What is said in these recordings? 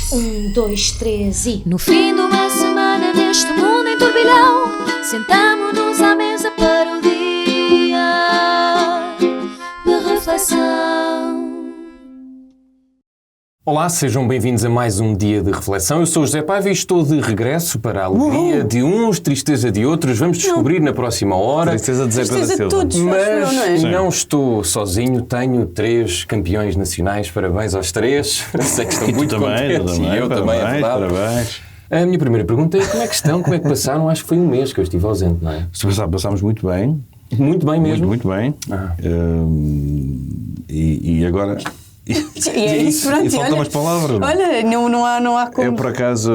2, 3 e... No fim de uma semana neste mundo em turbilhão, sentamo-nos à mesa para o dia de reflexão. Olá, sejam bem-vindos a mais um dia de reflexão. Eu sou o José Paiva e estou de regresso para a alegria de uns, tristeza de outros. Vamos descobrir na próxima hora. Tristeza de Zé Pedro Silva. Todos, Mas não é? não estou sozinho, tenho 3 campeões nacionais. Parabéns aos 3. Sei que estão muito contentes. E eu também, é verdade. Parabéns. A minha primeira pergunta é como é que estão, como é que passaram? Acho que foi um mês que eu estive ausente, não é? Passámos muito bem. Muito bem mesmo. Muito bem. E agora... E é isso, pronto. E faltam umas palavras. Olha, não há como. Eu, por acaso,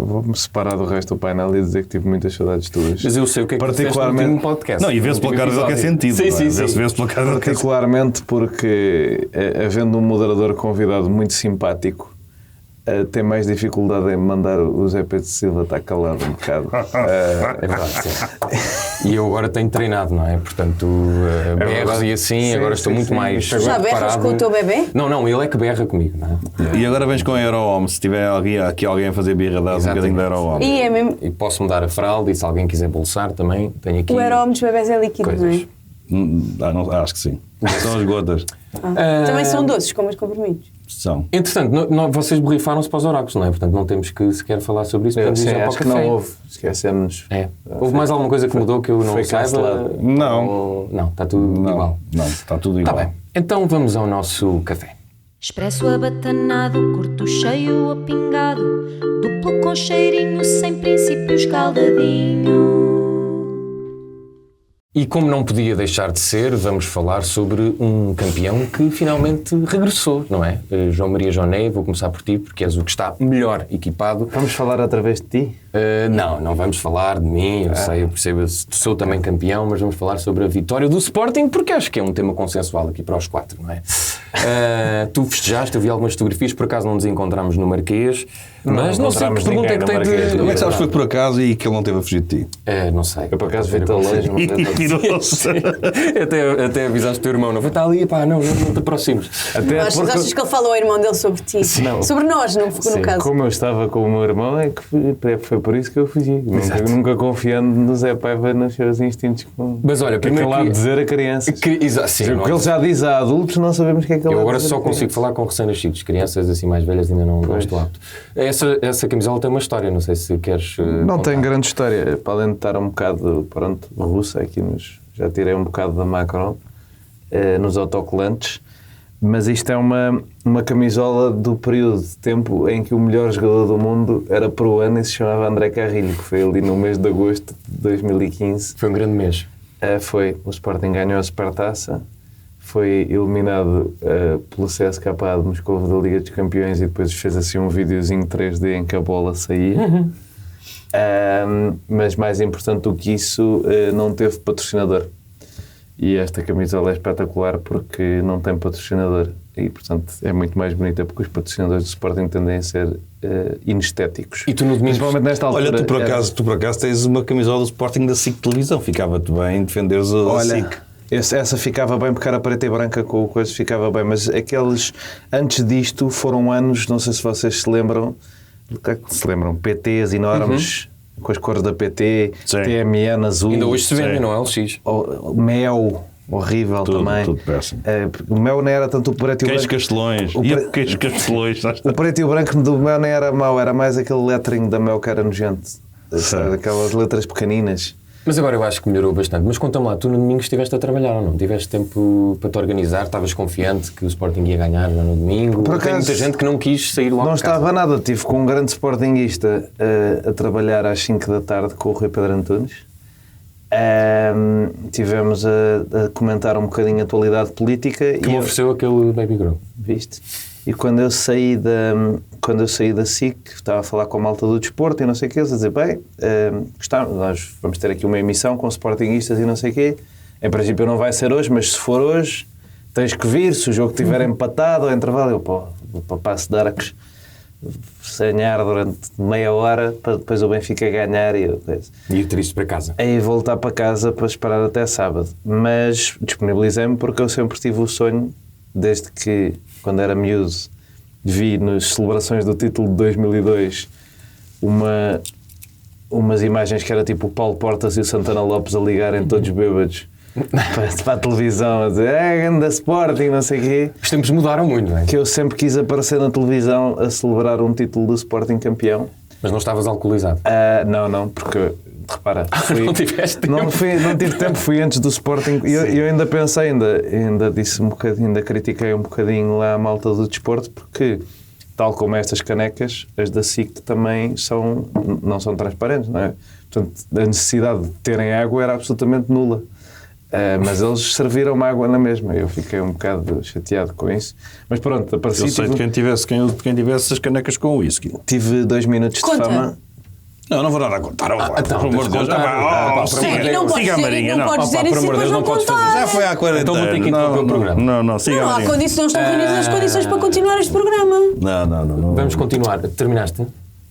vou-me separar do resto do painel e dizer que tive muitas saudades tuas. Mas eu sei o que é que particularmente no podcast. Não, e vê-se pela cara dele que é sentido. Sim. Vê-se pela cara dele que é Particularmente porque, havendo um moderador convidado muito simpático, tem mais dificuldade em mandar o Zé Pedro Silva estar calado um bocado. É verdade, sim. E eu agora tenho treinado, não é? Portanto, berros e assim, sim, agora estou muito mais Já berras preparado. com o teu bebê? Não, ele é que berra comigo, não é? E agora vens com a Eurohome. Se tiver alguém a fazer birra, dá um bocadinho da Eurohome. E é mesmo. E posso-me dar a fralda e se alguém quiser bolsar também, tenho aqui O aerome dos bebés é líquido, coisas. não é? Acho que sim. São as gotas. Também são doces, como os comprimidos. São. Entretanto, vocês borrifaram-se para os oráculos, não é? Portanto, não temos que sequer falar sobre isso. Sim, ir já para o acho que café. não houve. Esquecemos. É. Houve mais alguma coisa que mudou que eu não foi saiba? cancelado. Não. Não, está tudo igual. Não, está tudo igual. Está bem. Então vamos ao nosso café. Expresso abatanado, curto cheio ou pingado, duplo com cheirinho, sem princípios caldadinho. E como não podia deixar de ser, vamos falar sobre um campeão que finalmente regressou, não é? João Maria Joné, vou começar por ti, porque és o que está melhor equipado. Vamos falar através de ti? Não vamos falar de mim, eu sei, eu percebo, sou também campeão, mas vamos falar sobre a vitória do Sporting, porque acho que é um tema consensual aqui para os 4, não é? Tu festejaste, eu vi algumas fotografias, por acaso não nos encontramos no Marquês, mas não sei que pergunta é que tem de... Como é que sabes que foi por acaso e que ele não teve a fugir de ti? Não sei. Eu, por acaso, vi-te a longe. Virou-se. Até avisaste o teu irmão, não vai estar ali, pá, não te aproximes. Achas que ele falou ao irmão dele sobre ti? Não. Sobre nós, no caso. Como eu estava com o meu irmão, é que foi por isso que eu fugi. Nunca confiando no Zé Paiva nos seus instintos. Mas olha, primeiro lá dizer a crianças. Sim, O que ele já diz a adultos, não sabemos o que é que ele eu vai agora dizer só consigo falar com recém-nascidos. Crianças assim mais velhas ainda não estou apto. Essa camisola tem uma história, não sei se queres Não contar. tem grande história. Para além de estar um bocado, russa, aqui já tirei um bocado da Macron, nos autocolantes. Mas isto é uma camisola do período de tempo em que o melhor jogador do mundo era peruano e se chamava André Carrilho, que foi ali no mês de agosto de 2015. Foi um grande mês. O Sporting ganhou a Supertaça, foi eliminado pelo CSKA de Moscou da Liga dos Campeões e depois fez assim um videozinho 3D em que a bola saía. Mas mais importante do que isso, não teve patrocinador. E esta camisola é espetacular porque não tem patrocinador e, portanto, é muito mais bonita porque os patrocinadores do Sporting tendem a ser inestéticos. E tu no domingo... Principalmente nesta altura... Olha, tu por acaso tens uma camisola do Sporting da SIC Televisão. Ficava-te bem defenderes a SIC. Essa ficava bem porque era preta e branca com o coisa, ficava bem. Mas aqueles... Antes disto foram anos, não sei se vocês se lembram, PTs enormes... Com as cores da PT, sim. TMN azul. Ainda hoje se vende, não é? LX. Mel, horrível também. Tudo péssimo. O mel não era tanto o preto e o branco. Castelões. Queijo Castelões. O preto e o branco do mel não era mau, era mais aquele lettering da mel que era nojento. Aquelas letras pequeninas. Mas agora eu acho que melhorou bastante. Mas conta-me lá, tu no domingo estiveste a trabalhar ou não? Tiveste tempo para te organizar? Estavas confiante que o Sporting ia ganhar já no domingo? Por acaso, tem muita gente que não quis sair logo não de casa. estava nada. Estive com um grande sportinguista a trabalhar às 5 da tarde com o Rui Pedro Antunes. Tivemos a comentar um bocadinho a atualidade política. Que me ofereceu aquele Baby Grow. Viste? E quando eu saí da SIC, estava a falar com a malta do desporto e não sei o quê, eles a dizer, bem, nós vamos ter aqui uma emissão com sportinguistas e não sei o quê. Em princípio não vai ser hoje, mas se for hoje, tens que vir, se o jogo estiver empatado ao intervalo, eu, para Passo de Arcos, sonhar durante meia hora para depois o Benfica ganhar e ir triste para casa. Aí voltar para casa para esperar até sábado. Mas disponibilizei-me porque eu sempre tive o sonho, desde que, quando era miúdo, vi nas celebrações do título de 2002 umas imagens que era tipo o Paulo Portas e o Santana Lopes a ligarem todos bêbados para a televisão a dizer grande Sporting, não sei o quê. Os tempos mudaram muito, não é? Que eu sempre quis aparecer na televisão a celebrar um título do Sporting campeão. Mas não estavas alcoolizado? Não, porque repara, não tiveste tempo. Não tive tempo, fui antes do Sporting. Eu ainda pensei, ainda disse um bocadinho, ainda critiquei um bocadinho lá a malta do desporto, porque tal como estas canecas, as da SIC também não são transparentes, não é? Portanto, a necessidade de terem água era absolutamente nula. Mas eles serviram-me água na mesma. Eu fiquei um bocado chateado com isso. Mas pronto, apareci. Eu sei de quem tivesse as canecas com whisky. Tive 2 minutos Conta. de fama. Não vou dar a contar. Então, Pelo amor de Deus. Siga a Marinha. Não podes dizer isso e depois não contar. Já foi há 40 Então vou ter que interromper o programa. Não, siga a Não há Marinha. condições, não estão reunidas as condições para continuar este programa. Não. Vamos continuar. Terminaste?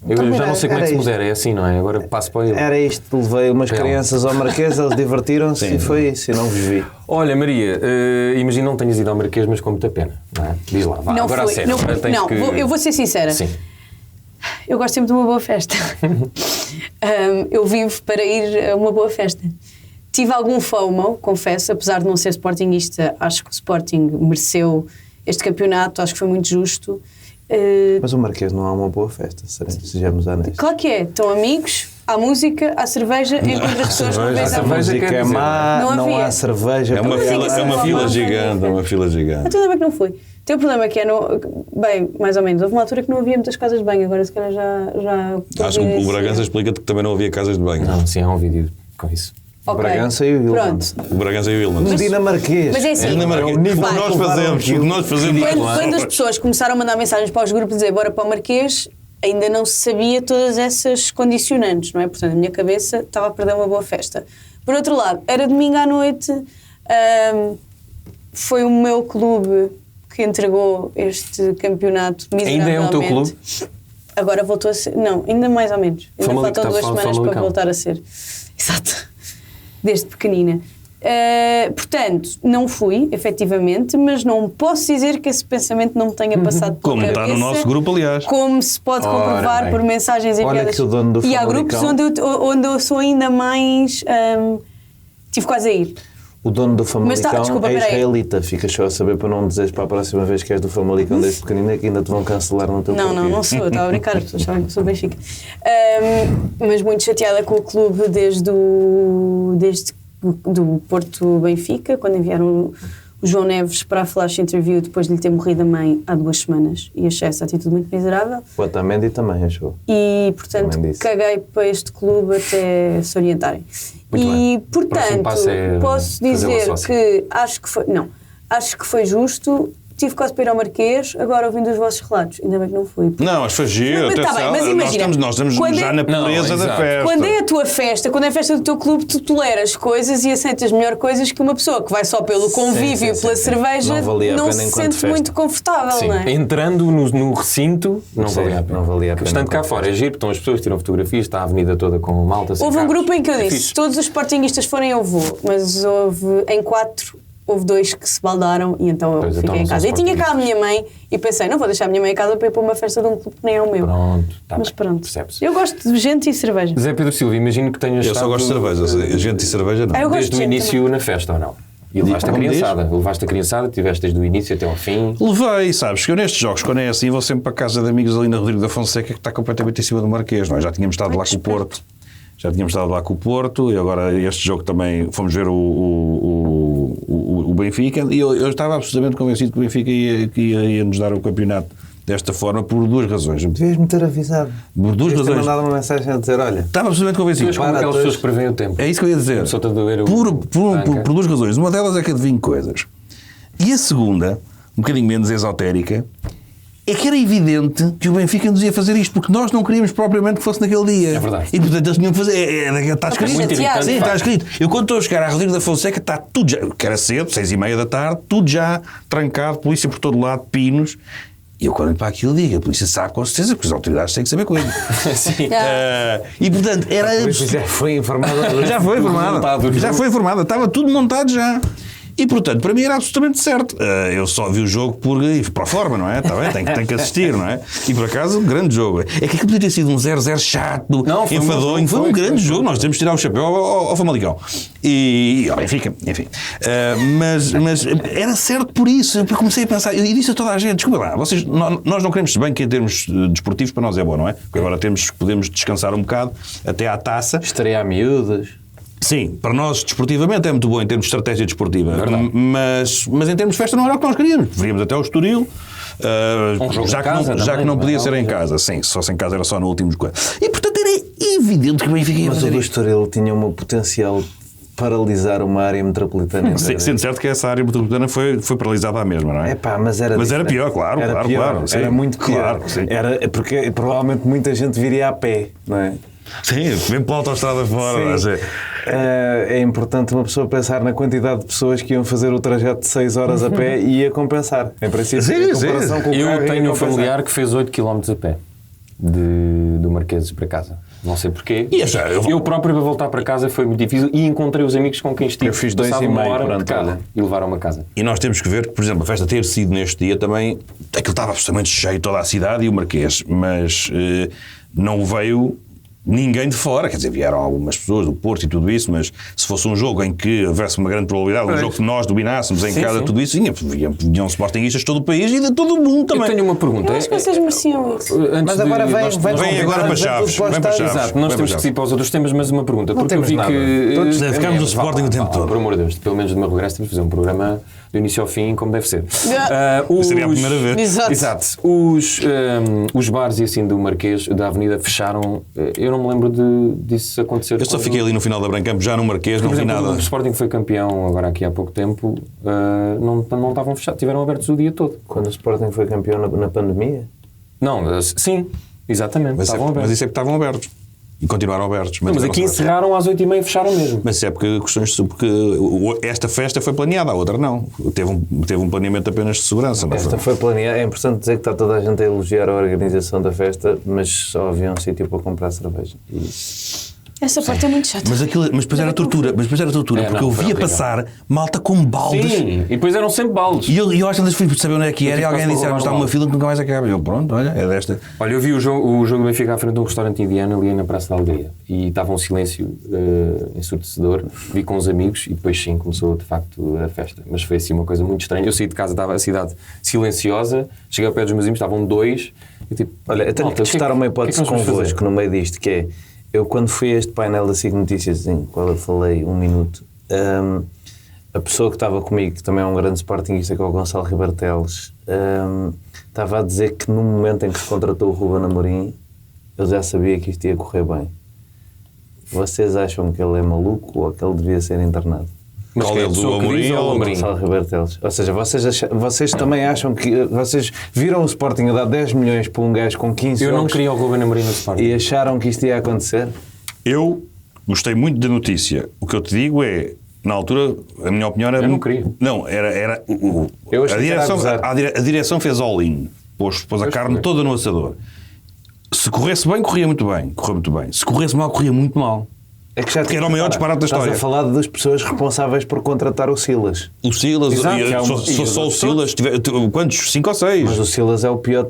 Eu já não sei como é que se modera, é assim, não é? Agora passo para ele. Era isto, levei umas crianças ao Marquês, eles divertiram-se e foi isso, e não vos vi. Olha, Maria, imagina não tenhas ido ao Marquês, mas com muita pena, não é? Diz lá, vá, Não agora foi. a sério. Agora tens que... Eu vou ser sincera. Sim. Eu gosto sempre de uma boa festa. Eu vivo para ir a uma boa festa. Tive algum FOMO, confesso, apesar de não ser sportinguista, acho que o Sporting mereceu este campeonato, acho que foi muito justo. Mas o Marquês não há uma boa festa, sejamos honestos. Claro que é, estão amigos, há música, há cerveja, enquanto as pessoas não vês A a música quer é dizer, má, não não havia. há cerveja. É uma fila gigante, é uma fila gigante. O problema é que não foi. Tem o problema que é, bem, mais ou menos, houve uma altura que não havia muitas casas de banho, agora se calhar já Acho que o Bragança explica-te que também não havia casas de banho. Não, sim, há um vídeo com isso. O Bragança e o Wilman. Pronto. O Bragança e o Ilman. Dinamarquês. Mas é assim, O que nós fazemos. quando as pessoas começaram a mandar mensagens para os grupos dizer bora para o Marquês, ainda não se sabia todas essas condicionantes, não é? Portanto, a minha cabeça estava a perder uma boa festa. Por outro lado, era domingo à noite, foi o meu clube que entregou este campeonato miseravelmente. Ainda é o teu clube? Agora voltou a ser... Não, ainda mais ou menos. Ainda faltam 2 semanas para voltar a ser. Exato. Desde pequenina. Portanto, não fui, efetivamente, mas não posso dizer que esse pensamento não me tenha passado pela Como cabeça. está no nosso grupo, aliás. Como se pode comprovar bem. por mensagens enviadas. Olha que o dono do E há Famalicão- grupos onde eu sou ainda mais... tive quase a ir. O dono do Mas Famalicão desculpa, é peraí. israelita. Ficas só a saber para não dizeres para a próxima vez que és do Famalicão desde pequenina que ainda te vão cancelar no teu partido. Não sou, eu estava a brincar, as pessoas sabem que eu sou Benfica. Mas muito chateada com o clube desde do Porto Benfica, quando enviaram o João Neves para a flash interview depois de lhe ter morrido a mãe há 2 semanas, e achei essa atitude muito miserável. O Otamendi também achou. E, portanto, Também disse. caguei para este clube até se orientarem. Muito e, bem. O próximo portanto, passo é posso fazê-la dizer sócia. que acho que foi justo. Tive quase para ir ao Marquês, agora ouvindo os vossos relatos. Ainda bem que não fui. Não, mas foi giro. Mas tá bem, mas imagina, nós estamos quando já é- na pureza Não, da exato. festa. Quando é a tua festa, quando é a festa do teu clube, tu toleras coisas e aceitas melhor coisas que uma pessoa que vai só pelo convívio e pela cerveja Não valia a não pena se enquanto sente festa. muito confortável, Sim, não é? entrando no recinto, não Sim, valia a pena. não valia a pena. Estando cá fora, é giro, estão as pessoas, tiram fotografias, está a avenida toda com malta. sem Houve um carros. grupo em que eu É disse, fixe. todos os sportinguistas forem eu vou, mas em 4 houve 2 que se baldaram e então eu Pois, então fiquei em não são casa. E tinha cá a minha mãe e pensei, não vou deixar a minha mãe em casa para ir para uma festa de um clube que nem é o meu. Pronto, tá Mas bem, pronto, percebe-se. eu gosto de gente e cerveja. Zé Pedro Silva, imagino que tenhas Eu só estado gosto de cerveja. A gente de cerveja não. Eu gosto desde de o gente início na festa, ou não? E levaste a Como diz? criançada, tiveste desde o início até ao fim. Levei, sabes, que eu nestes jogos, quando é assim, vou sempre para a casa de amigos ali na Rodrigo da Fonseca, que está completamente em cima do Marquês, não é? Já tínhamos estado lá com o Porto. Já tínhamos estado lá com o Porto e agora este jogo também fomos ver o Benfica e eu estava absolutamente convencido que o Benfica ia nos dar o campeonato desta forma por 2 razões. Devias-me ter avisado. Por 2 Devias ter razões. mandado uma mensagem a dizer, olha... Estava absolutamente convencido. Mas como aquelas pessoas que prevêem o tempo. É isso que eu ia dizer. Começou-te a doer o Por 2 razões. Uma delas é que adivinho coisas. E a segunda, um bocadinho menos esotérica, é que era evidente que o Benfica nos ia fazer isto, porque nós não queríamos propriamente que fosse naquele dia. É verdade. E portanto eles tinham que fazer. Está escrito. muito irritante, Sim, pá. está escrito. Eu quando estou a chegar à Rodrigo da Fonseca, está tudo já, que era cedo, 6:30 da tarde, tudo já trancado, polícia por todo lado, pinos. E eu quando olho para aquilo digo, a polícia sabe com certeza, porque as autoridades têm que saber coisas. Sim. E portanto, era Já foi informado. já foi informada. resultado do Já jogo. foi informada. Estava tudo montado já. E, portanto, para mim era absolutamente certo. Eu só vi o jogo por forma, não é? Tá bem? Tenho que assistir, não é? E, por acaso, um grande jogo. É que aquilo podia ter sido um 0-0 chato, enfadonho. Foi um grande jogo. Nós temos de tirar o chapéu ao Famalicão. E enfim. Mas era certo por isso. Eu comecei a pensar, e disse a toda a gente, desculpa lá, nós não queremos bem que em termos desportivos para nós é bom, não é? Porque agora podemos descansar um bocado até à taça. Estrear miúdas. Sim, para nós desportivamente é muito bom em termos de estratégia desportiva, mas em termos de festa não era o que nós queríamos. Preferíamos até ao Estoril, já que não podia ser em casa. Sim, se fosse em casa era só no último jogo. E portanto era evidente que o Benfica ia fazer isto. Mas o Estoril tinha um potencial paralisar uma área metropolitana. Sendo certo que essa área metropolitana foi paralisada à mesma, não é? Mas era pior, claro. Sim, era muito pior. Claro, sim. Era porque provavelmente muita gente viria a pé, não é? Sim, vem pela autoestrada fora. É importante uma pessoa pensar na quantidade de pessoas que iam fazer o trajeto de 6 horas a pé e ia compensar. Em princípio, em comparação com o eu tenho um familiar que fez 8 km a pé do Marquês para casa. Não sei porquê. Eu próprio para voltar para casa foi muito difícil e encontrei os amigos com quem estive. Eu fiz 2,5 hora de casa e levaram-me a casa. E nós temos que ver que, por exemplo, a festa ter sido neste dia também, aquilo estava absolutamente cheio, toda a cidade e o Marquês, mas não veio ninguém de fora, quer dizer, vieram algumas pessoas do Porto e tudo isso, mas se fosse um jogo em que houvesse uma grande probabilidade, um jogo que nós dominássemos em casa, tudo isso, vinham sportinguistas de todo o país e de todo o mundo também. Eu tenho uma pergunta. Eu acho que vocês mereciam isso. Mas agora vem agora para Chaves. Exato, nós temos que ir para os outros temas, mas uma pergunta. Não porque eu vi nada. que Todos ficamos no Sporting o tempo todo. Por amor de Deus, pelo menos do meu regresso, temos de fazer um programa do início ao fim, como deve ser. Seria a primeira vez. Exato. Os bares e assim do Marquês, da Avenida, fecharam. Eu não me lembro disso acontecer. Eu só fiquei ali no final da Brancampo, já no Marquês, não vi nada. O Sporting foi campeão agora aqui há pouco tempo, não estavam fechados, tiveram abertos o dia todo. Quando o Sporting foi campeão na pandemia? Não, sim, exatamente, estavam abertos. Mas isso é que estavam abertos. E continuaram abertos. Mas aqui encerraram às 8h30 e fecharam mesmo. Mas isso é porque esta festa foi planeada, a outra não. Teve um planeamento apenas de segurança. Esta foi planeada. É importante dizer que está toda a gente a elogiar a organização da festa, mas só havia um sítio para comprar cerveja. Essa parte é muito chata. Mas depois era tortura, porque eu via passar malta com baldes. Sim, e depois eram sempre baldes. E eu acho que fui saber onde é que era e alguém disse, está uma fila que nunca mais acaba. Eu, pronto, olha, é desta. Olha, eu vi o jogo do Benfica à frente de um restaurante indiano ali na Praça da Alegria e estava um silêncio ensurdecedor. Vi com os amigos e depois sim, começou de facto a festa. Mas foi assim uma coisa muito estranha. Eu saí de casa, estava a cidade silenciosa, cheguei ao pé dos meus amigos, estavam 2 e tipo... Olha, eu tenho que testar uma hipótese convosco no meio disto, que é... Eu, quando fui a este painel da SIC Notícias, em qual eu falei 1 minuto, a pessoa que estava comigo, que também é um grande sportinguista, que é o Gonçalo Ribeiro Teles, estava a dizer que no momento em que se contratou o Ruben Amorim, ele já sabia que isto ia correr bem. Vocês acham que ele é maluco ou que ele devia ser internado? Mas quem é a pessoa que diz ou o Amorim? Gonçalo Ribeiro Teles. Ou seja, vocês também acham que... Vocês viram o Sporting a dar 10 milhões para um gajo com 15 Eu jogos não queria o Ruben Amorim no Sporting. E acharam que isto ia acontecer? Eu gostei muito da notícia. O que eu te digo é, na altura, a minha opinião era... Eu não queria. Não, era Eu achei a direção fez all-in. Pôs a carne toda no assador. Se corresse bem, corria muito bem. Correu muito bem. Se corresse mal, corria muito mal. É que já porque era o maior disparate da história. Estás a falar das pessoas responsáveis por contratar o Silas. O Silas, Exato, se fosse só o Silas, quantos? 5 ou 6? Mas o Silas é o pior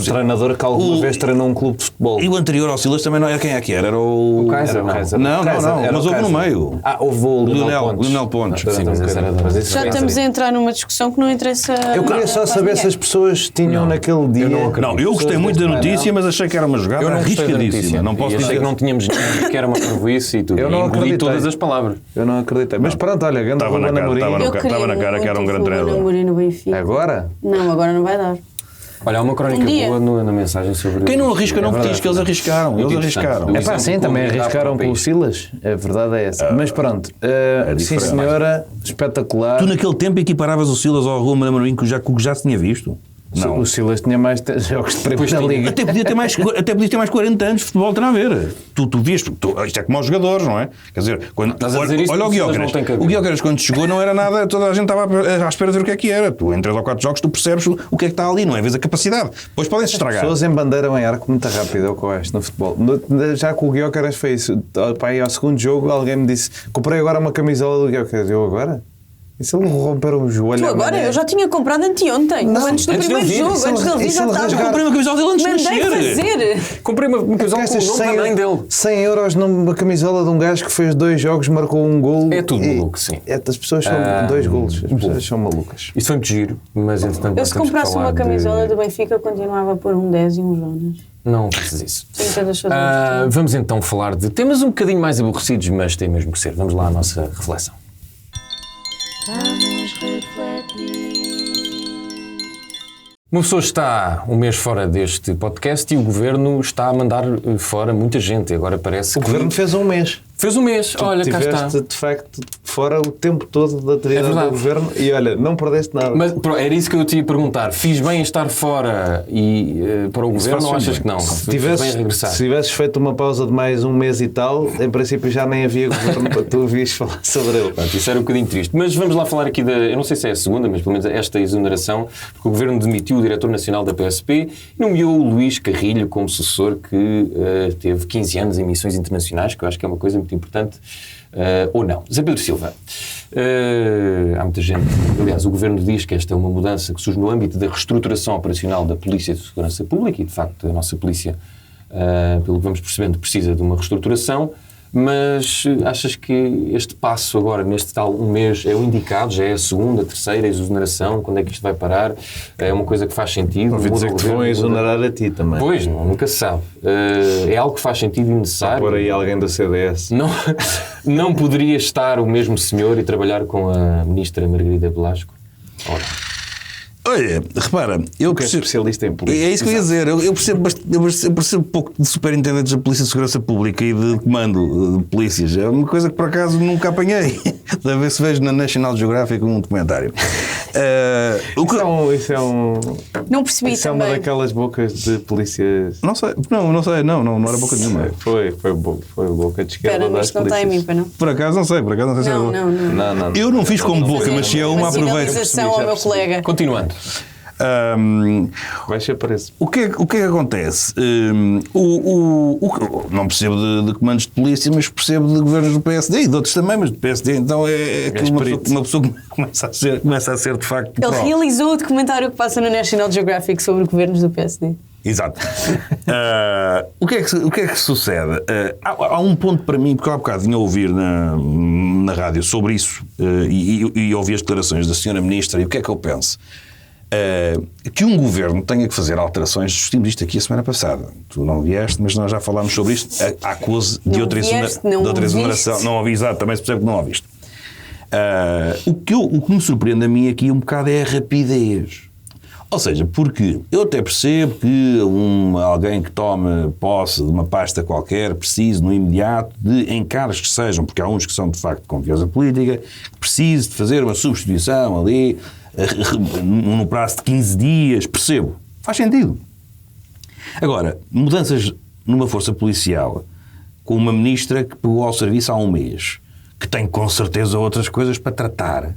treinador que alguma vez treinou um clube de futebol. E o anterior ao Silas também não era quem é que era? Era o Kaiser. Não, mas houve no meio. Houve o Lionel Pontes. Sim, mas esse era Já estamos a entrar numa discussão que não interessa. Eu queria só saber se as pessoas tinham naquele dia... Não, eu gostei muito da notícia, mas achei que era uma jogada arriscadíssima. Não posso dizer que não tínhamos ninguém, que era uma parvoíce e tudo. Eu não acreditei. Todas as palavras. Eu não acreditei. Mas pronto, olha, grande Ruben Amorim. Estava na cara que era um grande treinador. No Benfica. Agora? Não, agora não vai dar. Olha, há uma crónica boa na mensagem sobre... Quem não arrisca não diz que eles arriscaram. Eles arriscaram. É pá, sim, também arriscaram com o Silas. A verdade é essa. Mas pronto, sim senhora, espetacular. Tu naquele tempo equiparavas o Silas ao Ruben Amorim que já se tinha visto? Não. O Silas tinha mais jogos de Primeira Liga. Até podia ter mais 40 anos de futebol, tem a ver. Tu vias, isto é como aos jogadores, não é? Quer dizer, olha o Gyökeres. O Gyökeres quando chegou não era nada, toda a gente estava à espera de ver o que era. Tu em 3 ou 4 jogos tu percebes o que é que está ali, não é? Vês a capacidade. Depois podem-se estragar. As pessoas embandeiram em arco muito rápido, é o que eu acho, no futebol. Já que o Gyökeres fez isso, ao segundo jogo alguém me disse, comprei agora uma camisola do Gyökeres. Eu agora? E se ele romper um joelho? Tu agora, eu já tinha comprado anteontem, antes do primeiro jogo, antes dele vir já estava. Comprei uma camisola dele antes de Mandei fazer. Comprei uma camisola com o nome da mãe dele. 100 euros numa camisola de um gajo que fez 2 jogos, marcou um gol. É tudo maluco, sim. As pessoas são 2 golos, as pessoas são malucas. Isso foi muito giro, mas entretanto. Eu se comprasse uma camisola do Benfica, continuava a pôr um 10 e um Jonas. Não precisas disso. Vamos então falar de temas um bocadinho mais aborrecidos, mas tem mesmo que ser. Vamos lá à nossa reflexão. Vamos refletir. Uma pessoa está um mês fora deste podcast e o Governo está a mandar fora muita gente. Agora parece O Governo fez um mês. Fez um mês, olha, cá está. Tiveste, de facto, fora o tempo todo da atividade do Governo e, olha, não perdeste nada. Mas era isso que eu te ia perguntar. Fiz bem em estar fora e para o Governo ou achas que não? Se tivesses feito uma pausa de mais um mês e tal, em princípio já nem havia Governo para tu vires falar sobre ele. Pronto, isso era um bocadinho triste. Mas vamos lá falar aqui eu não sei se é a segunda, mas pelo menos esta exoneração, porque o Governo demitiu o diretor nacional da PSP e nomeou o Luís Carrilho como sucessor que teve 15 anos em missões internacionais, que eu acho que é uma coisa muito importante. Ou não. Zé Pedro Silva, há muita gente, aliás, o Governo diz que esta é uma mudança que surge no âmbito da reestruturação operacional da Polícia de Segurança Pública e, de facto, a nossa Polícia, pelo que vamos percebendo, precisa de uma reestruturação, mas achas que este passo agora, neste tal um mês, é o indicado? Já é a segunda, a terceira exoneração? Quando é que isto vai parar? É uma coisa que faz sentido? Ouvi dizer que vão exonerar a ti também. Pois, nunca se sabe. É algo que faz sentido e necessário. Por aí alguém da CDS. Não poderia estar o mesmo senhor e trabalhar com a ministra Margarida Velasco? Ora. Olha, repara, eu percebo, especialista em polícia. É isso que eu ia dizer. Eu percebo um pouco de superintendentes da Polícia de Segurança Pública e de comando de polícias. É uma coisa que por acaso nunca apanhei. Da vez se vejo na National Geographic um documentário. Isso é um. Não percebi isso também. É uma daquelas bocas de polícias. Não sei, não era boca nenhuma. Foi boca de esquerda. Espera, mas não está em mim, para não. Por acaso não sei se era boca. Não. Eu não fiz como boca, mas se é uma aproveito. Ao meu colega. Continuando. Vai ser preso. O que é que acontece? Não percebo de comandos de polícia, mas percebo de governos do PSD e de outros também, mas do PSD então é uma pessoa que começa a ser de facto. Ele realizou o documentário que passa no National Geographic sobre governos do PSD. Exato. O que é que sucede? Há um ponto para mim, porque eu há bocado vinha a ouvir na rádio sobre isso e ouvi as declarações da senhora Ministra e o que é que eu penso? Que um governo tenha que fazer alterações, discutimos isto aqui a semana passada. Tu não vieste, mas nós já falámos sobre isto. Há acuse de outra exoneração. Não ouvi, exato, também se percebe que não ouviste. O que me surpreende a mim aqui um bocado é a rapidez. Ou seja, porque eu até percebo que alguém que tome posse de uma pasta qualquer precise no imediato de encargos que sejam, porque há uns que são de facto de confiança política, que precise de fazer uma substituição ali no prazo de 15 dias, percebo, faz sentido. Agora, mudanças numa força policial com uma ministra que pegou ao serviço há um mês, que tem com certeza outras coisas para tratar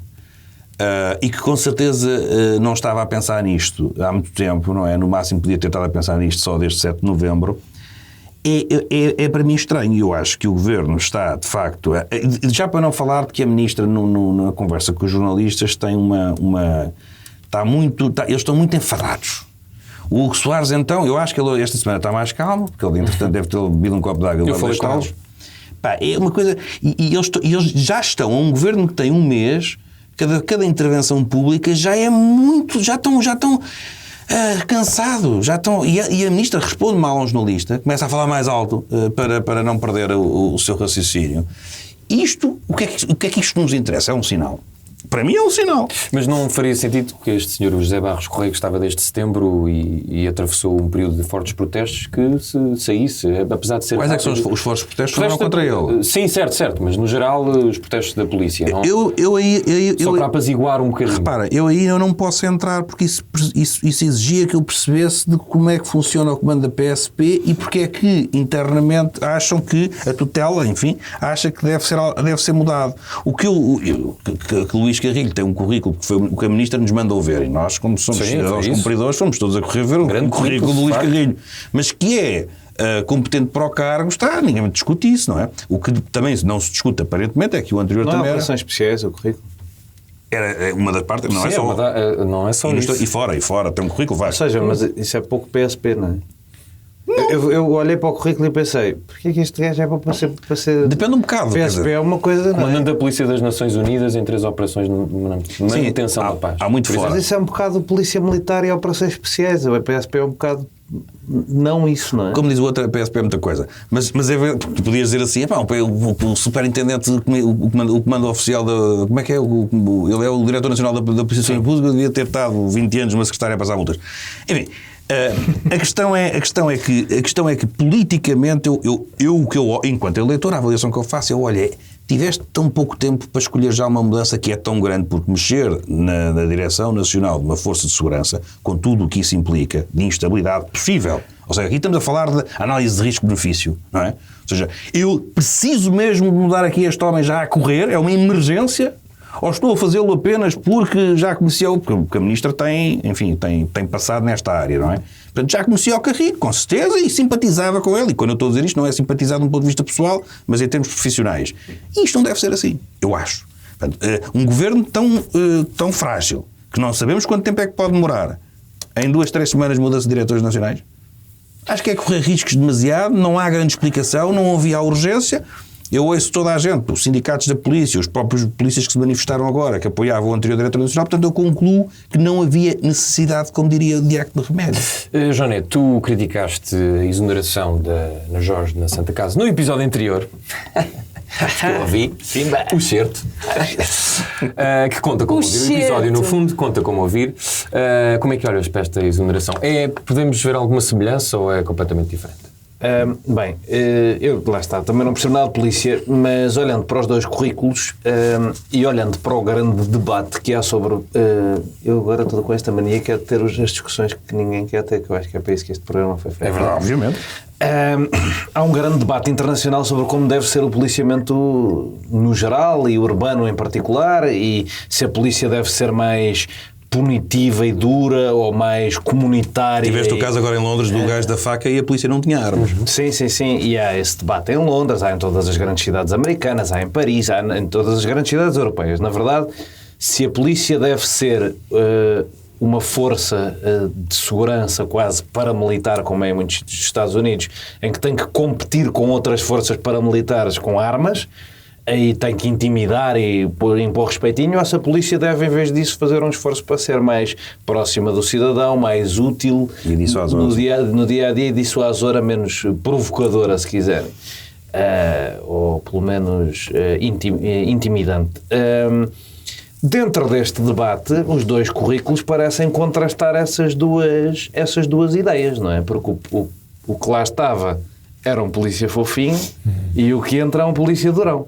e que com certeza não estava a pensar nisto há muito tempo, não é? No máximo podia ter estado a pensar nisto só desde 7 de novembro. É para mim estranho. Eu acho que o Governo está, de facto... Já para não falar de que a Ministra, na conversa com os jornalistas, tem eles estão muito enfadados. O Hugo Soares, então, eu acho que ele esta semana está mais calmo, porque ele, entretanto, deve ter bebido um copo de água. Eu falei com eles. É uma coisa... E eles já estão, um Governo que tem um mês, cada intervenção pública já é muito... Já estão cansado, já estão... E a Ministra responde mal a um jornalista, começa a falar mais alto para não perder o seu raciocínio. Isto, o que é que isto nos interessa? É um sinal. Para mim é um sinal. Mas não faria sentido que este senhor José Barros Correia, que estava desde setembro e atravessou um período de fortes protestos, que se saísse, apesar de ser... Quais é que são os fortes protestos? Foram contra ele? Sim, certo, mas no geral os protestos da polícia, não? Só para apaziguar um bocadinho. Repara, eu não posso entrar porque isso exigia que eu percebesse de como é que funciona o comando da PSP e porque é que internamente acham que a tutela, enfim, acha que deve ser mudado. O que Luís Carrilho tem um currículo que foi o que a Ministra nos mandou ver e nós, como somos cidadãos cumpridores, fomos todos a correr ver o currículo do Luís Carrilho, mas que é competente para o cargo, ninguém discute isso, não é? O que também não se discute aparentemente é que o anterior não também há operações especiais o currículo? Era uma das partes, não é só. Não é só isso. E fora, tem um currículo, vai. Ou seja, mas isso é pouco PSP, não é? Eu olhei para o currículo e pensei, porquê é que este gajo é para ser Depende um bocado. PSP é uma coisa, não é? Comandante da Polícia das Nações Unidas em 3 operações de manutenção da paz. Há muito fora. Mas isso é um bocado Polícia Militar e Operações Especiais. O PSP é um bocado não isso, não é? Como diz o outro, a PSP é muita coisa. Mas tu podias dizer assim, o superintendente, o comando oficial da... Como é que é? Ele é o diretor nacional da Polícia Pública, devia ter estado 20 anos numa secretária a passar multas. Enfim... A questão é que politicamente enquanto eleitor, a avaliação que eu faço, tiveste tão pouco tempo para escolher já uma mudança que é tão grande, porque mexer na direção nacional de uma força de segurança, com tudo o que isso implica, de instabilidade possível. Ou seja, aqui estamos a falar de análise de risco-benefício, não é? Ou seja, eu preciso mesmo de mudar aqui este homem já a correr, é uma emergência, ou estou a fazê-lo apenas porque já conhecia, porque a Ministra tem passado nesta área, não é? Portanto, já conhecia o Carrilho, com certeza, e simpatizava com ele. E quando eu estou a dizer isto, não é simpatizar de um ponto de vista pessoal, mas em termos profissionais. E isto não deve ser assim, eu acho. Portanto, um governo tão frágil, que não sabemos quanto tempo é que pode demorar, em 2, 3 semanas muda-se de diretores nacionais, acho que é correr riscos demasiado, não há grande explicação, não havia urgência. Eu ouço toda a gente, os sindicatos da polícia, os próprios polícias que se manifestaram agora, que apoiavam o anterior diretor nacional, portanto eu concluo que não havia necessidade, como diria o Diácono Remédio. Joné, tu criticaste a exoneração na Jorge, na Santa Casa, no episódio anterior, que eu ouvi, o certo, que conta como ouvir. O episódio, no fundo, conta como ouvir. Como é que olhas para esta exoneração? Podemos ver alguma semelhança ou é completamente diferente? Eu, lá está, também não percebo nada de polícia, mas olhando para os dois currículos e olhando para o grande debate que há sobre... eu agora estou com esta mania que é de ter as discussões que ninguém quer ter, que eu acho que é para isso que este programa foi feito. É verdade, obviamente. Há um grande debate internacional sobre como deve ser o policiamento no geral e urbano em particular, e se a polícia deve ser mais punitiva e dura ou mais comunitária. Tiveste o caso agora em Londres do gajo da faca e a polícia não tinha armas. Sim. E há esse debate em Londres, há em todas as grandes cidades americanas, há em Paris, há em todas as grandes cidades europeias. Na verdade, se a polícia deve ser uma força de segurança quase paramilitar, como é em muitos dos Estados Unidos, em que tem que competir com outras forças paramilitares com armas, aí tem que intimidar e impor respeitinho, essa polícia deve, em vez disso, fazer um esforço para ser mais próxima do cidadão, mais útil e no dia a dia e dissuasora, menos provocadora, se quiserem. Ou pelo menos intimidante. Dentro deste debate, os dois currículos parecem contrastar essas duas ideias, não é? Porque o que lá estava era um polícia fofinho e o que entra é um polícia durão.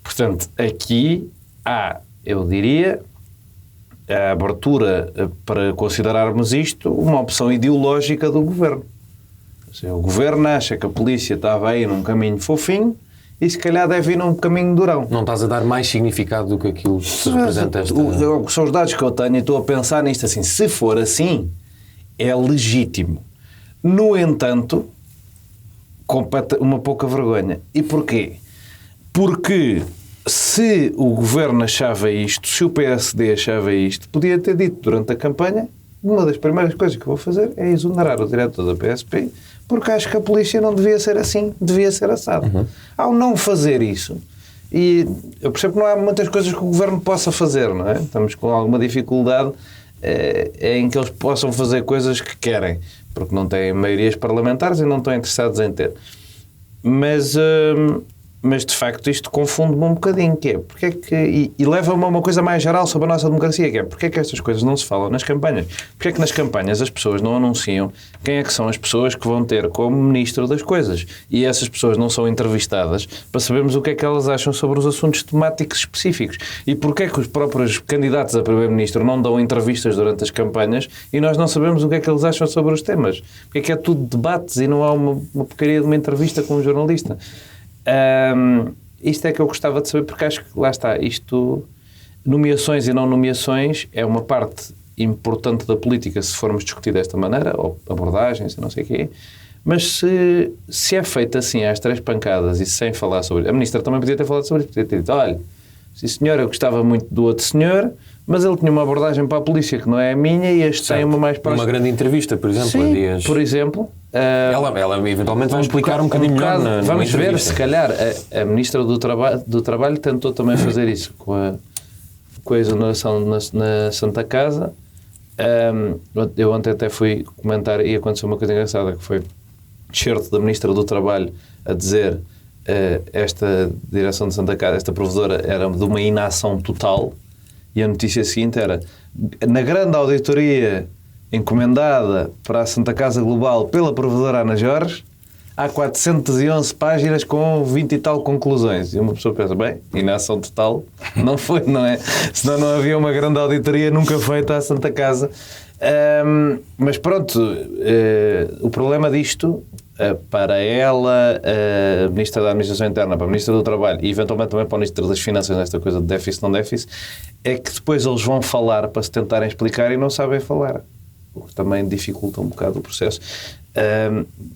Portanto, aqui há, eu diria, a abertura para considerarmos isto uma opção ideológica do governo. Ou seja, o governo acha que a polícia estava aí num caminho fofinho e se calhar deve ir num caminho durão. Não estás a dar mais significado do que aquilo que se representa esta... São os dados que eu tenho e estou a pensar nisto assim. Se for assim, é legítimo. No entanto, uma pouca vergonha. E porquê? Porque se o governo achava isto, se o PSD achava isto, podia ter dito durante a campanha, uma das primeiras coisas que eu vou fazer é exonerar o diretor da PSP, porque acho que a polícia não devia ser assim, devia ser assado. Ao não fazer isso, e eu percebo que não há muitas coisas que o governo possa fazer, não é? Estamos com alguma dificuldade em que eles possam fazer coisas que querem, porque não têm maiorias parlamentares e não estão interessados em ter. Mas de facto isto confunde-me um bocadinho, que é, porque é que, e leva-me a uma coisa mais geral sobre a nossa democracia, que é, porque é que estas coisas não se falam nas campanhas? Porque é que nas campanhas as pessoas não anunciam quem é que são as pessoas que vão ter como ministro das coisas? E essas pessoas não são entrevistadas para sabermos o que é que elas acham sobre os assuntos temáticos específicos. E porque é que os próprios candidatos a primeiro-ministro não dão entrevistas durante as campanhas e nós não sabemos o que é que eles acham sobre os temas? Porque é que é tudo debates e não há uma porcaria de uma entrevista com um jornalista? Isto é que eu gostava de saber, porque acho que lá está, isto, nomeações e não nomeações, é uma parte importante da política se formos discutir desta maneira, ou abordagens, não sei o quê, mas se é feito assim às 3 pancadas e sem falar sobre... A ministra também podia ter falado sobre isso, podia ter dito, olha, sim senhor, eu gostava muito do outro senhor, mas ele tinha uma abordagem para a polícia que não é a minha e este tem uma mais próxima. Uma grande entrevista, por exemplo, Sim, há dias. por exemplo. Ela eventualmente vai explicar um bocadinho melhor na vamos ver, entrevista. se calhar a Ministra do Trabalho tentou também fazer isso com a exoneração na Santa Casa. Eu ontem até fui comentar e aconteceu uma coisa engraçada, que foi certo da Ministra do Trabalho a dizer esta direção de Santa Casa, esta provedora era de uma inação total, e a notícia seguinte era: na grande auditoria encomendada para a Santa Casa Global pela provedora Ana Jorge, há 411 páginas com 20 e tal conclusões. E uma pessoa pensa, bem, inação total não foi, não é? Senão não havia uma grande auditoria nunca feita à Santa Casa. Mas pronto, o problema disto, para ela, a Ministra da Administração Interna, para a Ministra do Trabalho e eventualmente também para o Ministro das Finanças, nesta coisa de déficit não déficit, é que depois eles vão falar para se tentarem explicar e não sabem falar, o que também dificulta um bocado o processo.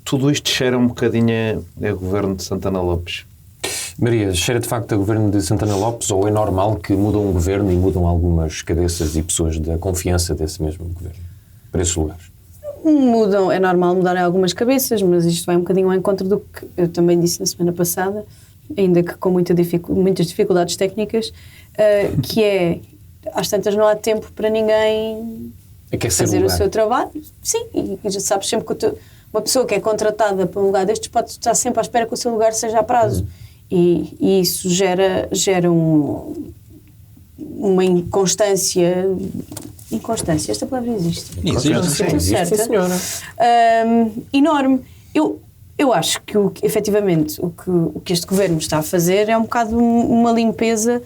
Tudo isto cheira um bocadinho a governo de Santana Lopes. Maria, cheira de facto a governo de Santana Lopes, ou é normal que mudam um governo e mudam algumas cabeças e pessoas da confiança desse mesmo governo para esses lugares? Mudam, é normal mudarem algumas cabeças, mas isto vai um bocadinho ao encontro do que eu também disse na semana passada, ainda que com muitas dificuldades técnicas, que é, às tantas não há tempo para ninguém fazer o seu trabalho. Sim, e já sabes sempre que uma pessoa que é contratada para um lugar destes pode estar sempre à espera que o seu lugar seja a prazo. E isso gera uma inconstância. Inconstância, esta palavra existe. Existe, senhora. Enorme. Eu acho que efetivamente o que este governo está a fazer é um bocado uma limpeza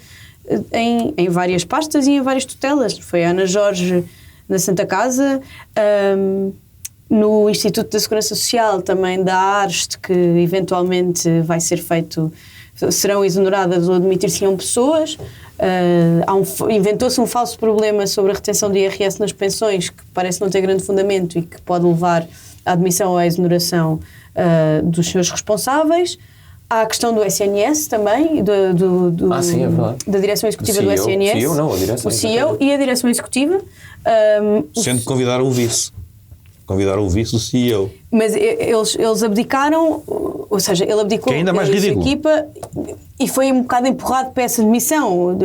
em várias pastas e em várias tutelas. Foi a Ana Jorge na Santa Casa, no Instituto da Segurança Social também da ARST, que eventualmente vai ser feito, serão exoneradas ou admitir-se-ão pessoas. Inventou-se um falso problema sobre a retenção de IRS nas pensões, que parece não ter grande fundamento e que pode levar à admissão ou à exoneração dos seus responsáveis. Há a questão do SNS também, sim, é verdade. Da direção executiva do SNS. O CEO não, a direção. O CEO e a direção executiva. Sendo que convidaram o vice. Convidaram o vice do CEO. Mas eles abdicaram, ou seja, ele abdicou da equipa e foi um bocado empurrado para essa demissão.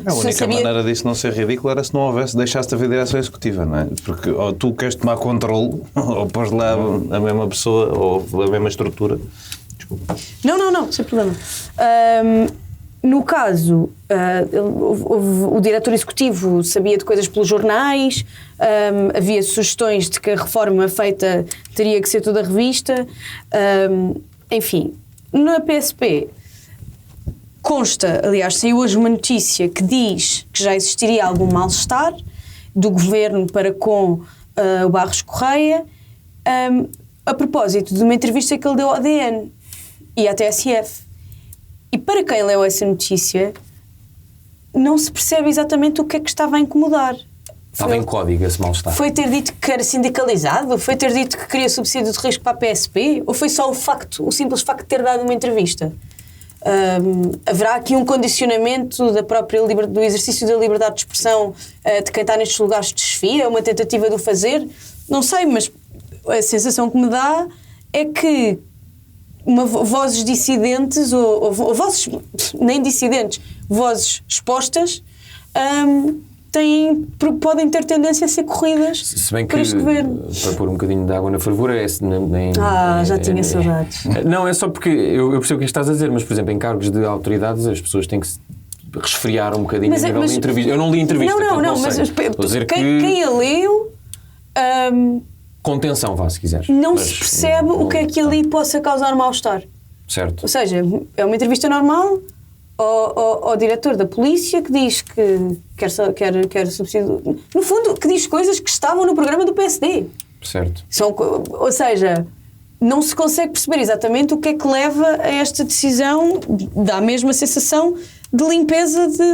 A única maneira disso não ser ridículo era se não houvesse, deixaste de haver direção executiva, não é? Porque ou tu queres tomar controle, ou pôs lá a mesma pessoa, ou a mesma estrutura. Desculpa. Não, sem problema. No caso, o diretor executivo sabia de coisas pelos jornais, havia sugestões de que a reforma feita teria que ser toda revista. Enfim, na PSP consta, aliás, saiu hoje uma notícia que diz que já existiria algum mal-estar do governo para com o Barros Correia, a propósito de uma entrevista que ele deu ao ADN e à TSF. E para quem leu essa notícia, não se percebe exatamente o que é que estava a incomodar. Estava em código esse mal-estar. Foi ter dito que era sindicalizado? Foi ter dito que queria subsídio de risco para a PSP? Ou foi só o simples facto de ter dado uma entrevista? Haverá aqui um condicionamento do exercício da liberdade de expressão de quem está nestes lugares de desfia? Uma tentativa de o fazer? Não sei, mas a sensação que me dá é que vozes dissidentes ou vozes nem dissidentes, vozes expostas podem ter tendência a ser corridas se bem que, por este governo. Para pôr um bocadinho de água na fervura, já tinha saudades. Não, é só porque eu percebo o que estás a dizer, mas por exemplo, em cargos de autoridades as pessoas têm que se resfriar um bocadinho a nível de entrevista. Eu não li entrevista. Não, mas quem a leu... Contenção, vá, se quiseres. Não se percebe o que é que ali possa causar mal-estar. Certo. Ou seja, é uma entrevista normal ao diretor da polícia que diz que quer subsídio... No fundo, que diz coisas que estavam no programa do PSD. Certo. Ou seja, não se consegue perceber exatamente o que é que leva a esta decisão, dá mesmo a sensação de limpeza de...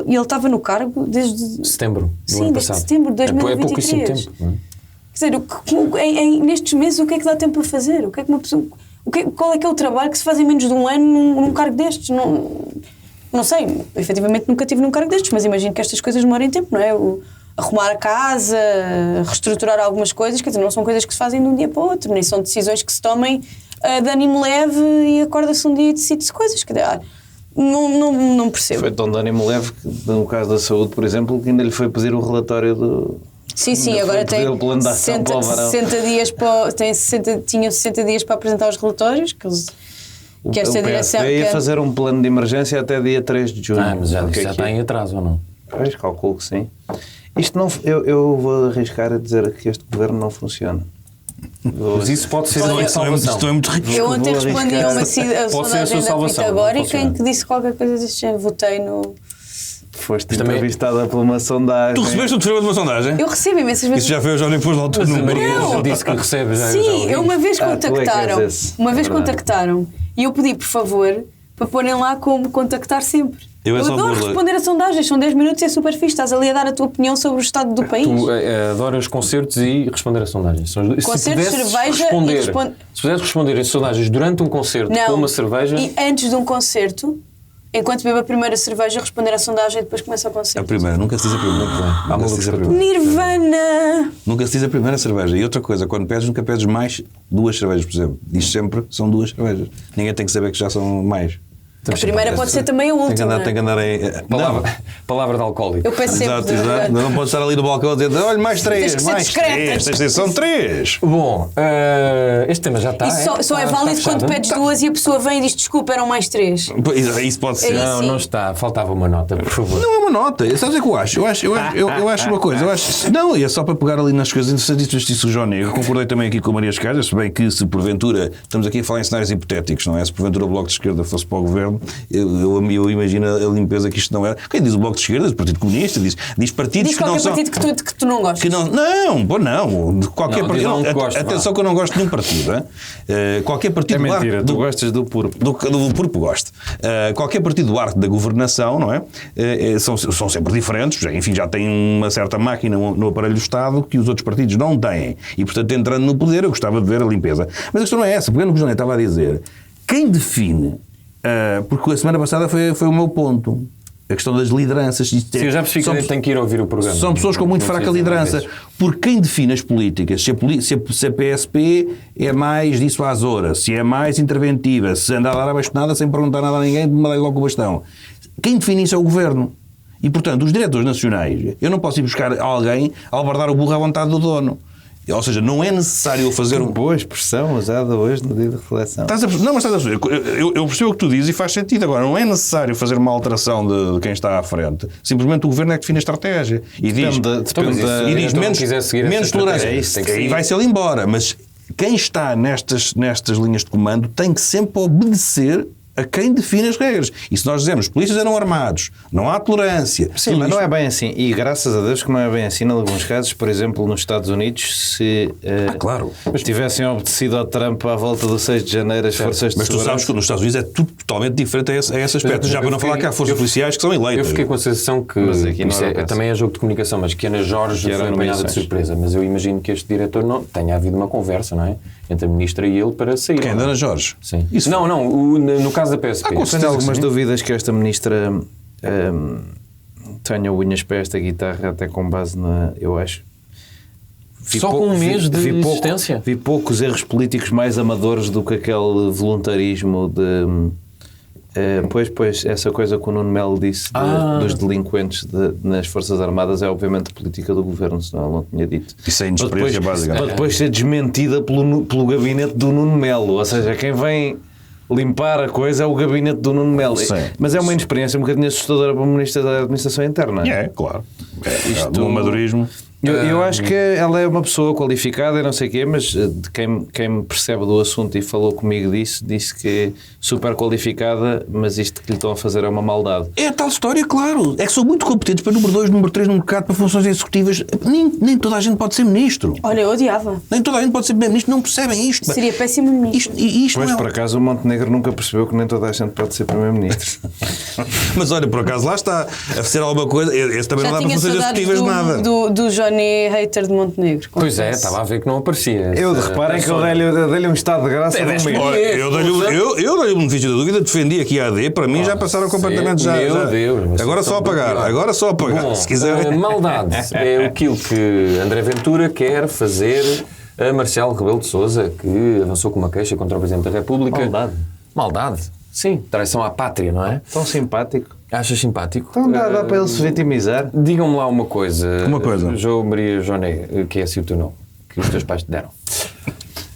Ele estava no cargo desde... Setembro do ano passado. Desde setembro de 2023. É pouquíssimo tempo, não é? Quer dizer, nestes meses o que é que dá tempo a fazer? O que é que uma pessoa, qual é que é o trabalho que se faz em menos de um ano num cargo destes? não sei, efetivamente nunca tive num cargo destes, mas imagino que estas coisas demorem tempo, não é? Arrumar a casa, reestruturar algumas coisas, quer dizer, não são coisas que se fazem de um dia para o outro, nem são decisões que se tomem de ânimo leve e acorda-se um dia e decide-se coisas, quer dizer, não percebo. Foi tão de ânimo leve que, no caso da saúde, por exemplo, que ainda lhe foi pedir o relatório do... Sim, agora tem 60 dias tinham 60 dias para apresentar os relatórios, que esta direção... ia fazer um plano de emergência até dia 3 de junho. Mas já está em atraso ou não? Pois, calculo que sim. Isto não, eu vou arriscar a dizer que este governo não funciona. Mas isso pode ser a salvação. Isto é muito rico. Eu ontem respondi a uma sondagem da Pitagórica em que disse qualquer coisa deste género. Votei no... Foste entrevistada por uma sondagem. Tu recebeste um telefonema de uma sondagem? Eu recebo imensas vezes. Isso já foi, já nem pôs lá o teu número. Maria disse que recebe já. Sim, eu uma vez contactaram. Contactaram e eu pedi, por favor, para porem lá como contactar sempre. Eu adoro responder a sondagens, são 10 minutos e é super fixe. Estás ali a dar a tua opinião sobre o estado do país. Tu adoras concertos e responder a sondagens. Concertos, cerveja Se pudesse responder a sondagens durante um concerto com uma cerveja... E antes de um concerto, enquanto bebo a primeira cerveja, responder à sondagem e depois começa o concerto. A primeira, nunca se diz a primeira. Nunca se diz a primeira. Nirvana! Nunca se diz a primeira cerveja. E outra coisa, quando pedes, nunca pedes mais 2 cervejas, por exemplo. Diz sempre são 2 cervejas. Ninguém tem que saber que já são mais. A primeira pode ser também a última. Tem que andar em... Palavra de alcoólico. Eu peço sempre. Exato. Não pode estar ali no balcão a dizer, olha, mais 3, mais 3. São 3. Bom, este tema já está... Isso só é válido quando pedes 2 e a pessoa vem e diz, desculpa, eram mais 3. Isso pode ser. Não está. Faltava uma nota, por favor. Não é uma nota. Sabes o que eu acho? Eu acho uma coisa. Não, e é só para pegar ali nas coisas interessantíssimas que disse o João Negro. Concordei também aqui com a Maria Escadas, se bem que se porventura, estamos aqui a falar em cenários hipotéticos, não é? Se porventura o Bloco de Esquerda fosse para o Governo, eu imagino a limpeza que isto não era. Quem diz o Bloco de Esquerda? O Partido Comunista, diz partidos que não são... Diz qualquer partido que tu não gostas. Não. De qualquer partido. Atenção que eu não gosto de nenhum partido. Qualquer partido... É mentira, tu gostas do PURP. Do PURP gosto. Qualquer partido do arte da governação, não é? São sempre diferentes. Enfim, já têm uma certa máquina no aparelho do Estado que os outros partidos não têm. E, portanto, entrando no poder, eu gostava de ver a limpeza. Mas a questão não é essa. Pegando o que o João estava a dizer, quem define... porque a semana passada foi o meu ponto. A questão das lideranças. Sim, eu já percebi que tenho que ir ouvir o programa. São pessoas com muito fraca liderança. Por quem define as políticas? Se a PSP é mais disso às horas, se é mais interventiva, se anda a dar a bastonada sem perguntar nada a ninguém, me dá logo o bastão. Quem define isso é o Governo. E, portanto, os diretores nacionais, eu não posso ir buscar alguém a albardar o burro à vontade do dono. Ou seja, não é necessário fazer boa expressão usada hoje no dia de reflexão. Não, mas estás a perceber. Eu percebo o que tu dizes e faz sentido. Agora, não é necessário fazer uma alteração de quem está à frente. Simplesmente o Governo é que define a estratégia. E diz menos tolerância. Aí vai-se ele embora. Mas quem está nestas linhas de comando tem que sempre obedecer a quem define as regras. E se nós dizemos, os polícias eram armados, não há tolerância... Sim, mas não é bem assim. E graças a Deus que não é bem assim em alguns casos. Por exemplo, nos Estados Unidos, se claro. tivessem obedecido ao Trump à volta do 6 de janeiro, as forças de segurança... Mas tu sabes que nos Estados Unidos é tudo totalmente diferente a esse aspecto. Já para não falar que há forças policiais que são eleitas. Eu fiquei com a sensação que também é jogo de comunicação, mas que Ana Jorge foi apanhada de surpresa. Mas eu imagino que este diretor não tenha havido uma conversa, não é? Entre a ministra e ele para sair. Quem? Ana Jorge? Sim. No caso da PSP. Tenho algumas dúvidas que esta ministra tenha unhas para esta guitarra, até com base na... Eu acho... Só com um mês de existência? Vi poucos erros políticos mais amadores do que aquele voluntarismo de... Pois, essa coisa que o Nuno Melo disse dos delinquentes nas Forças Armadas é obviamente política do Governo, senão ele não tinha dito. Isso é inexperiência básica. Para depois ser desmentida pelo gabinete do Nuno Melo, ou seja, quem vem limpar a coisa é o gabinete do Nuno Melo. Mas é uma inexperiência um bocadinho assustadora para o Ministro da Administração Interna. Claro. Do amadorismo. Eu acho que ela é uma pessoa qualificada e não sei o quê, mas quem percebe do assunto e falou comigo disso, disse que é super qualificada, mas isto que lhe estão a fazer é uma maldade. É a tal história, claro. É que são muito competentes para número 2, número 3 no mercado, para funções executivas. Nem toda a gente pode ser ministro. Olha, eu odiava. Nem toda a gente pode ser primeiro-ministro, não percebem isto. Seria péssimo ministro. Pois, por acaso, o Montenegro nunca percebeu que nem toda a gente pode ser primeiro-ministro. Mas olha, por acaso, lá está a ser alguma coisa. Esse também não dá para funções executivas nada. Do João Johnny hater de Montenegro. Pois é, estava a ver que não aparecia. Eu, reparem que eu dei-lhe um estado de graça de um mês. Olha, eu dei-lhe o benefício da dúvida, defendi aqui a AD, para mim já passaram completamente já. Meu Deus. Agora só apagar, Bom, se quiserem. maldade é aquilo que André Ventura quer fazer a Marcelo Rebelo de Sousa, que avançou com uma queixa contra o Presidente da República. Maldade? Sim, traição à pátria, não é? Tão simpático. Achas simpático? Então dá para ele se vitimizar. Digam-me lá uma coisa. João Maria Joné, que é assim o teu nome, que os teus pais te deram.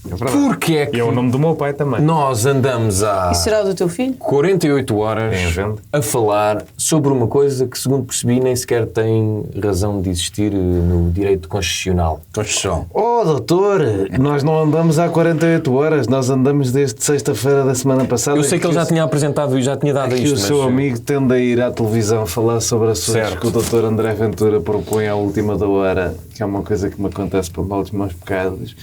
É verdade. Porque é que E é o nome do meu pai também. nós andamos há E será o do teu filho? 48 horas Em venda. a falar sobre uma coisa que, segundo percebi, nem sequer tem razão de existir no direito constitucional. Oh, doutor, nós não andamos há 48 horas, nós andamos desde sexta-feira da semana passada. Eu sei que ele já tinha apresentado e já tinha dado que isto, o seu mas... amigo tende a ir à televisão falar sobre assuntos Certo. que o doutor André Ventura propõe à última da hora, que é uma coisa que me acontece por mal dos meus pecados.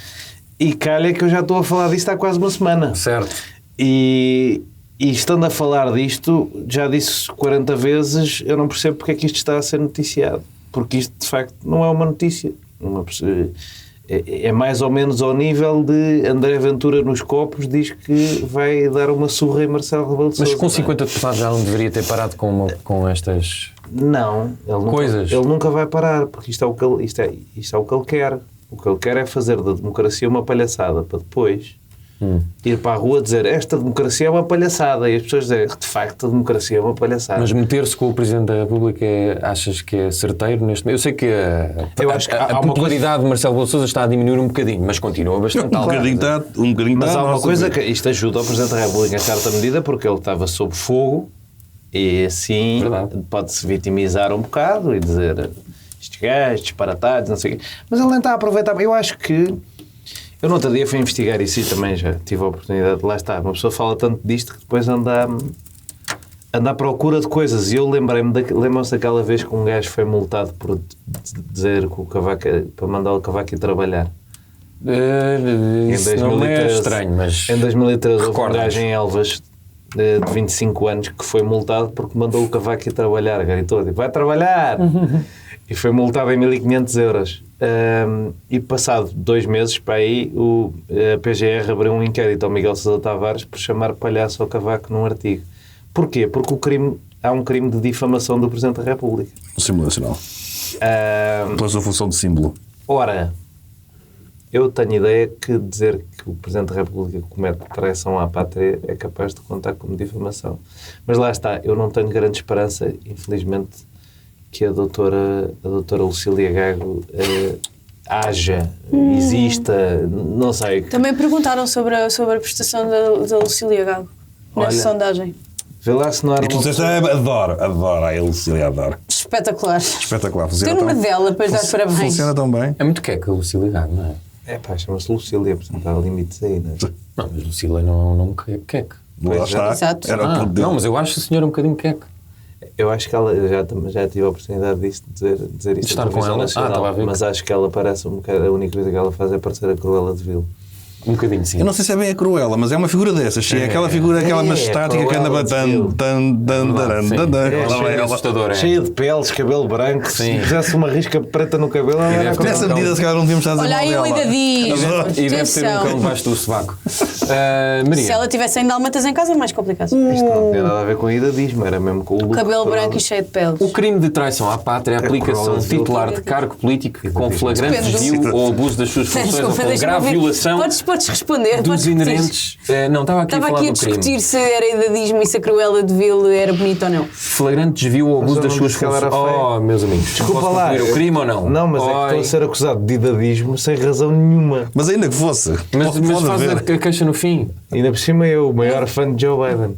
E calha que eu já estou a falar disto há quase uma semana. Certo. E estando a falar disto, já disse 40 vezes, eu não percebo porque é que isto está a ser noticiado. Porque isto, de facto, não é uma notícia. É mais ou menos ao nível de André Ventura nos copos diz que vai dar uma surra em Marcelo Rebelo de Sousa. Mas com 50 deputados já não deveria ter parado com estas... Não, Coisas. Ele nunca vai parar, porque isto é o que ele quer. O que ele quer é fazer da democracia uma palhaçada, para depois ir para a rua dizer esta democracia é uma palhaçada, e as pessoas dizem de facto a democracia é uma palhaçada. Mas meter-se com o Presidente da República, achas que é certeiro neste momento? Eu sei que a popularidade de Marcelo Rebelo de Sousa está a diminuir um bocadinho, mas continua bastante alta. Um bocadinho Mas está. há uma coisa que isto ajuda ao Presidente da República em certa medida, porque ele estava sob fogo e assim pode-se vitimizar um bocado e dizer estes gajos disparatados, não sei o quê. Mas ele nem está a aproveitar. Eu acho que eu no outro dia fui investigar isso e também já tive a oportunidade de lá estar. Uma pessoa fala tanto disto que depois anda à procura de coisas. E eu lembram-se daquela vez que um gajo foi multado por dizer que o Cavaco, para mandar o Cavaco ir trabalhar. Isso não é estranho, mas... Em 2013 houve um gajo em Elvas de 25 anos que foi multado porque mandou o Cavaco ir trabalhar. Gritou, vai trabalhar! E foi multado em 1.500 euros. E passado 2 meses para aí, a PGR abriu um inquérito ao Miguel Sousa Tavares por chamar palhaço ao Cavaco num artigo. Porquê? Porque há um crime de difamação do Presidente da República. O símbolo nacional. Pela sua função de símbolo. Ora, eu tenho ideia que dizer que o Presidente da República comete traição à pátria é capaz de contar como difamação. Mas lá está, eu não tenho grande esperança, infelizmente, que a doutora Lucília Gago haja, exista, não sei. Também perguntaram sobre a prestação da Lucília Gago nessa sondagem. Vê lá se não era E tu disseste, adoro a Lucília, adoro. Espetacular. Espetacular. Tem o número dela para lhe dar parabéns. Funciona tão bem. É muito queca a Lucília Gago, não é? É pá, chama-se Lucília, portanto há limites aí, não é? Não, mas Lucília não é um nome queca. Lá está. Exato. Era o ponto dele. Não, mas eu acho a senhora um bocadinho queca. Eu acho que ela já tive a oportunidade de dizer isto estar na com televisão ela? nacional, Estava a ver. mas acho que ela parece um bocado, a única coisa que ela faz é parecer a Cruella de Vil. Um bocadinho, sim. Eu não sei se é bem a Cruella, mas é uma figura dessas. É aquela figura, aquela majestática que anda batendo. Assustadora. Cheia de peles, cabelo branco. Se fizesse uma risca preta no cabelo, ela era Nessa medida, se calhar não devíamos estar a dizer Olha aí mal o dela. idadismo. E deve ter um cão debaixo do sovaco. Maria. Se ela tivesse ainda dálmatas em casa, é mais complicado. Isto não tinha nada a ver com idadismo, era mesmo com o look. Cabelo branco e cheio de peles. O crime de traição à pátria é a aplicação de titular de cargo político com flagrante Depende do- desvio ou abuso das suas funções ou com deixa-me grave ouvir. violação Podes responder. dos podes repetir. inerentes... Não, estava aqui Estava a falar aqui a do crime. discutir se era idadismo e se a Cruella de Vil era bonita ou não. Flagrante desvio ou abuso eu das não suas disse que ela funções. era feia. Oh, meus amigos. Desculpa posso lá. concluir o crime ou não? Não, mas é que estou a ser acusado de idadismo sem razão nenhuma. Mas ainda que fosse. Mas pode faz haver. a queixa no fim. Ainda por cima eu, o maior fã de Joe Biden.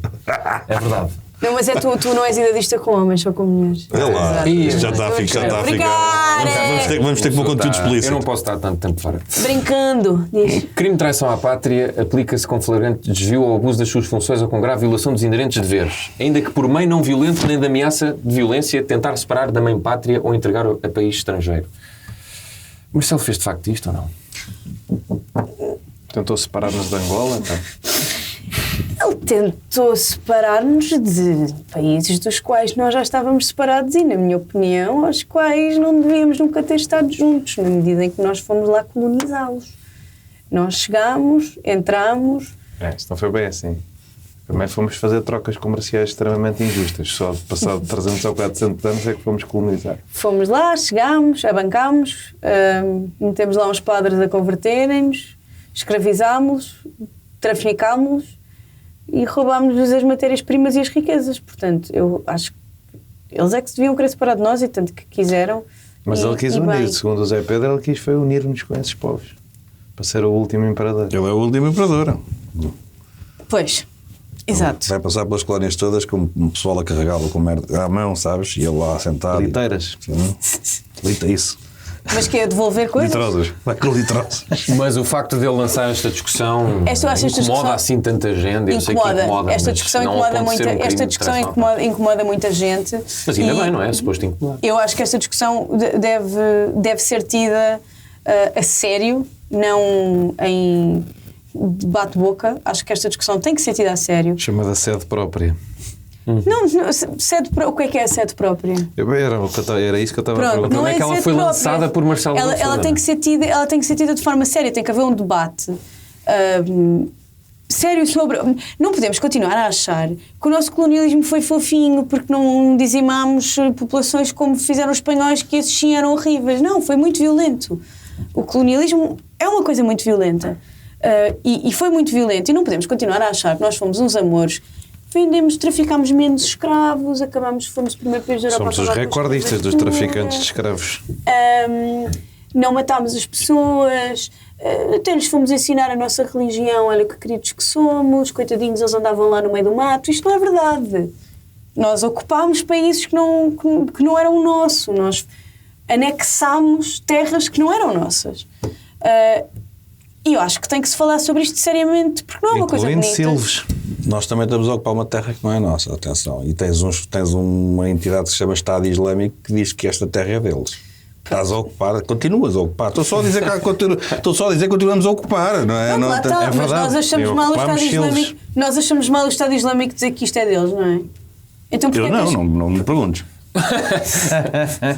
É verdade. Não, mas é tu não és idadista com homens, só com mulheres. Olha lá, Exato. isto já está a ficar. Brincar, Vamos ter que pôr conteúdo Eu explícito. não posso estar tanto tempo fora. Brincando, diz. Crime de traição à pátria aplica-se com flagrante desvio ou abuso das suas funções ou com grave violação dos inerentes deveres, ainda que por meio não violento nem de ameaça de violência tentar separar da mãe pátria ou entregar a país estrangeiro. Marcelo fez de facto isto ou não? Tentou separar-nos de Angola, então. Ele tentou separar-nos de países dos quais nós já estávamos separados e, na minha opinião, aos quais não devíamos nunca ter estado juntos, na medida em que nós fomos lá colonizá-los. Nós chegámos, entramos... Isto não foi bem assim. Primeiro fomos fazer trocas comerciais extremamente injustas. Só passado 300 ou 400 anos é que fomos colonizar. Fomos lá, chegámos, abancámos, metemos lá uns padres a converterem-nos, escravizámos-los, traficámos-los e roubámos-lhes as matérias-primas e as riquezas. Portanto, eu acho que eles é que se deviam querer separar de nós e tanto que quiseram. Mas ele quis unir, segundo o Zé Pedro, ele quis foi unir-nos com esses povos. Para ser o último imperador. Ele é o último imperador. Pois. Exato. Vai passar pelas colónias todas com o pessoal a carregá-lo com merda à mão, sabes? E ele lá sentado. Liteiras. Isso. Mas que é devolver coisas? Litrosas. Vai com litrosas. Mas o facto de ele lançar esta discussão incomoda assim tanta gente. Eu sei que incomoda. Esta discussão incomoda muita, incomoda muita gente. Mas ainda bem, não é? É suposto incomodar. Eu acho que esta discussão deve ser tida a sério, não em bate-boca. Acho que esta discussão tem que ser tida a sério. Chamada sede própria. Não, o que é a sede própria? Era isso que eu estava a perguntar. Como é que ela foi lançada por Marcelo Rebelo de Sousa? Ela tem que ser tida de forma séria, tem que haver um debate sério sobre... Não podemos continuar a achar que o nosso colonialismo foi fofinho porque não dizimámos populações como fizeram os espanhóis, que esses sim eram horríveis. Não, foi muito violento. O colonialismo é uma coisa muito violenta. E foi muito violento. E não podemos continuar a achar que nós fomos uns amores. Traficámos menos escravos, fomos o primeiro país da Europa. Somos os recordistas dos traficantes de escravos. Não matámos as pessoas, até lhes fomos ensinar a nossa religião, olha que queridos que somos, coitadinhos, eles andavam lá no meio do mato. Isto não é verdade. Nós ocupámos países que não eram nossos, nós anexámos terras que não eram nossas. E eu acho que tem que se falar sobre isto seriamente, porque não é uma coisa bonita. Silves. Nós também estamos a ocupar uma terra que não é nossa, atenção. E tens uma entidade que se chama Estado Islâmico que diz que esta terra é deles. Estás a ocupar, continuas a ocupar. Estou só a dizer que continuamos a ocupar, não é? Não, é verdade. Mas nós achamos mal o Estado Islâmico. Nós achamos mal o Estado Islâmico dizer que isto é deles, não é? Então, eu não me perguntes.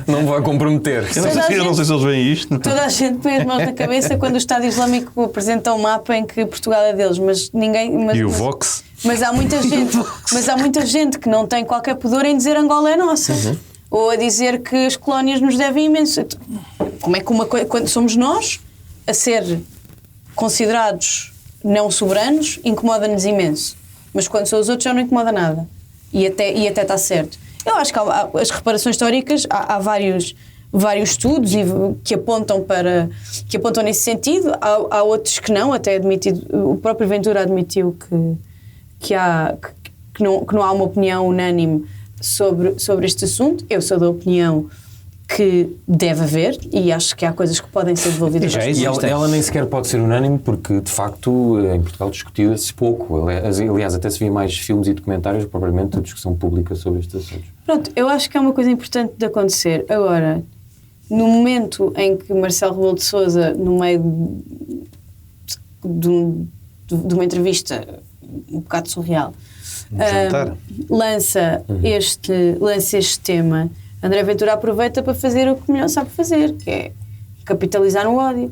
Não vai comprometer. Eu não sei se eles veem isto. Toda a gente põe as mãos na cabeça quando o Estado Islâmico apresenta um mapa em que Portugal é deles, mas ninguém... E o Vox? Mas há muita gente que não tem qualquer pudor em dizer Angola é nossa. Ou a dizer que as colónias nos devem imenso. Como é que quando somos nós a ser considerados não soberanos, incomoda-nos imenso. Mas quando são os outros já não incomoda nada. E até está certo. Eu acho que as reparações históricas, há vários estudos que apontam nesse sentido, há outros que não, até admitido, o próprio Ventura admitiu que não há uma opinião unânime sobre este assunto. Eu sou da opinião que deve haver e acho que há coisas que podem ser devolvidas. E ela nem sequer pode ser unânime porque, de facto, em Portugal discutiu-se pouco. Aliás, até se via mais filmes e documentários, propriamente, a discussão pública sobre estes assuntos. Pronto, eu acho que é uma coisa importante de acontecer. Agora, no momento em que Marcelo Rebelo de Sousa, no meio de uma entrevista um bocado surreal, lança este tema, André Ventura aproveita para fazer o que melhor sabe fazer, que é capitalizar no ódio.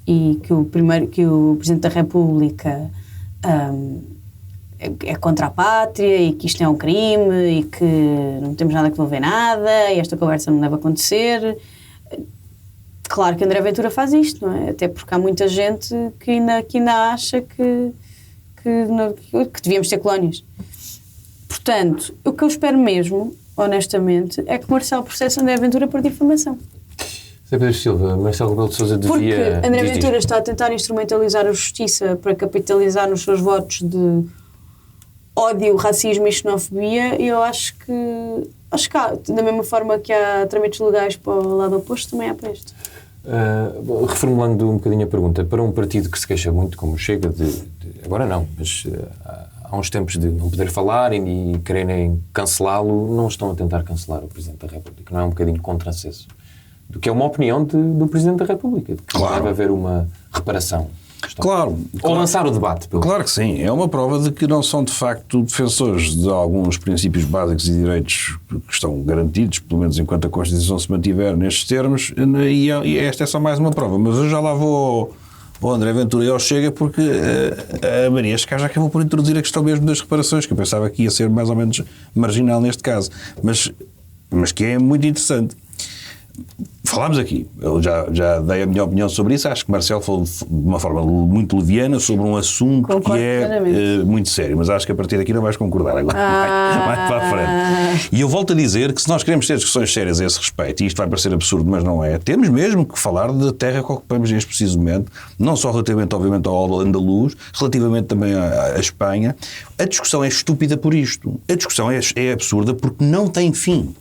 E que o Presidente da República é contra a pátria e que isto é um crime e que não temos nada que devolver nada e esta conversa não deve acontecer. Claro que André Ventura faz isto, não é? Até porque há muita gente que ainda acha que devíamos ter colónias. Portanto, o que eu espero mesmo, honestamente, é que Marcelo processe André Ventura por difamação. Zé Pedro Silva, Marcelo Rebelo de Sousa devia... Porque André Ventura está a tentar instrumentalizar a justiça para capitalizar nos seus votos de ódio, racismo e xenofobia, e eu acho que há, da mesma forma que há trâmites legais para o lado oposto, também há para este. Reformulando um bocadinho a pergunta, para um partido que se queixa muito, como Chega, agora não, mas há uns tempos de não poder falar e quererem cancelá-lo, não estão a tentar cancelar o Presidente da República, não é um bocadinho contrassenso do que é uma opinião do Presidente da República, de que deve haver uma reparação. Claro. Ou lançar o debate. Claro que sim. É uma prova de que não são, de facto, defensores de alguns princípios básicos e direitos que estão garantidos, pelo menos enquanto a Constituição se mantiver nestes termos, e esta é só mais uma prova. Mas eu já lá vou ao André Ventura e ao Chega, porque a Maria já acabou por introduzir a questão mesmo das reparações, que eu pensava que ia ser mais ou menos marginal neste caso, mas que é muito interessante. Falámos aqui, eu já dei a minha opinião sobre isso. Acho que Marcelo falou de uma forma muito leviana sobre um assunto que é muito sério, mas acho que a partir daqui não vais concordar agora, vai para a frente. E eu volto a dizer que se nós queremos ter discussões sérias a esse respeito, e isto vai parecer absurdo, mas não é, temos mesmo que falar da terra que ocupamos neste preciso momento, não só relativamente, obviamente, ao andaluz, relativamente também à Espanha. A discussão é estúpida por isto. A discussão é absurda porque não tem fim.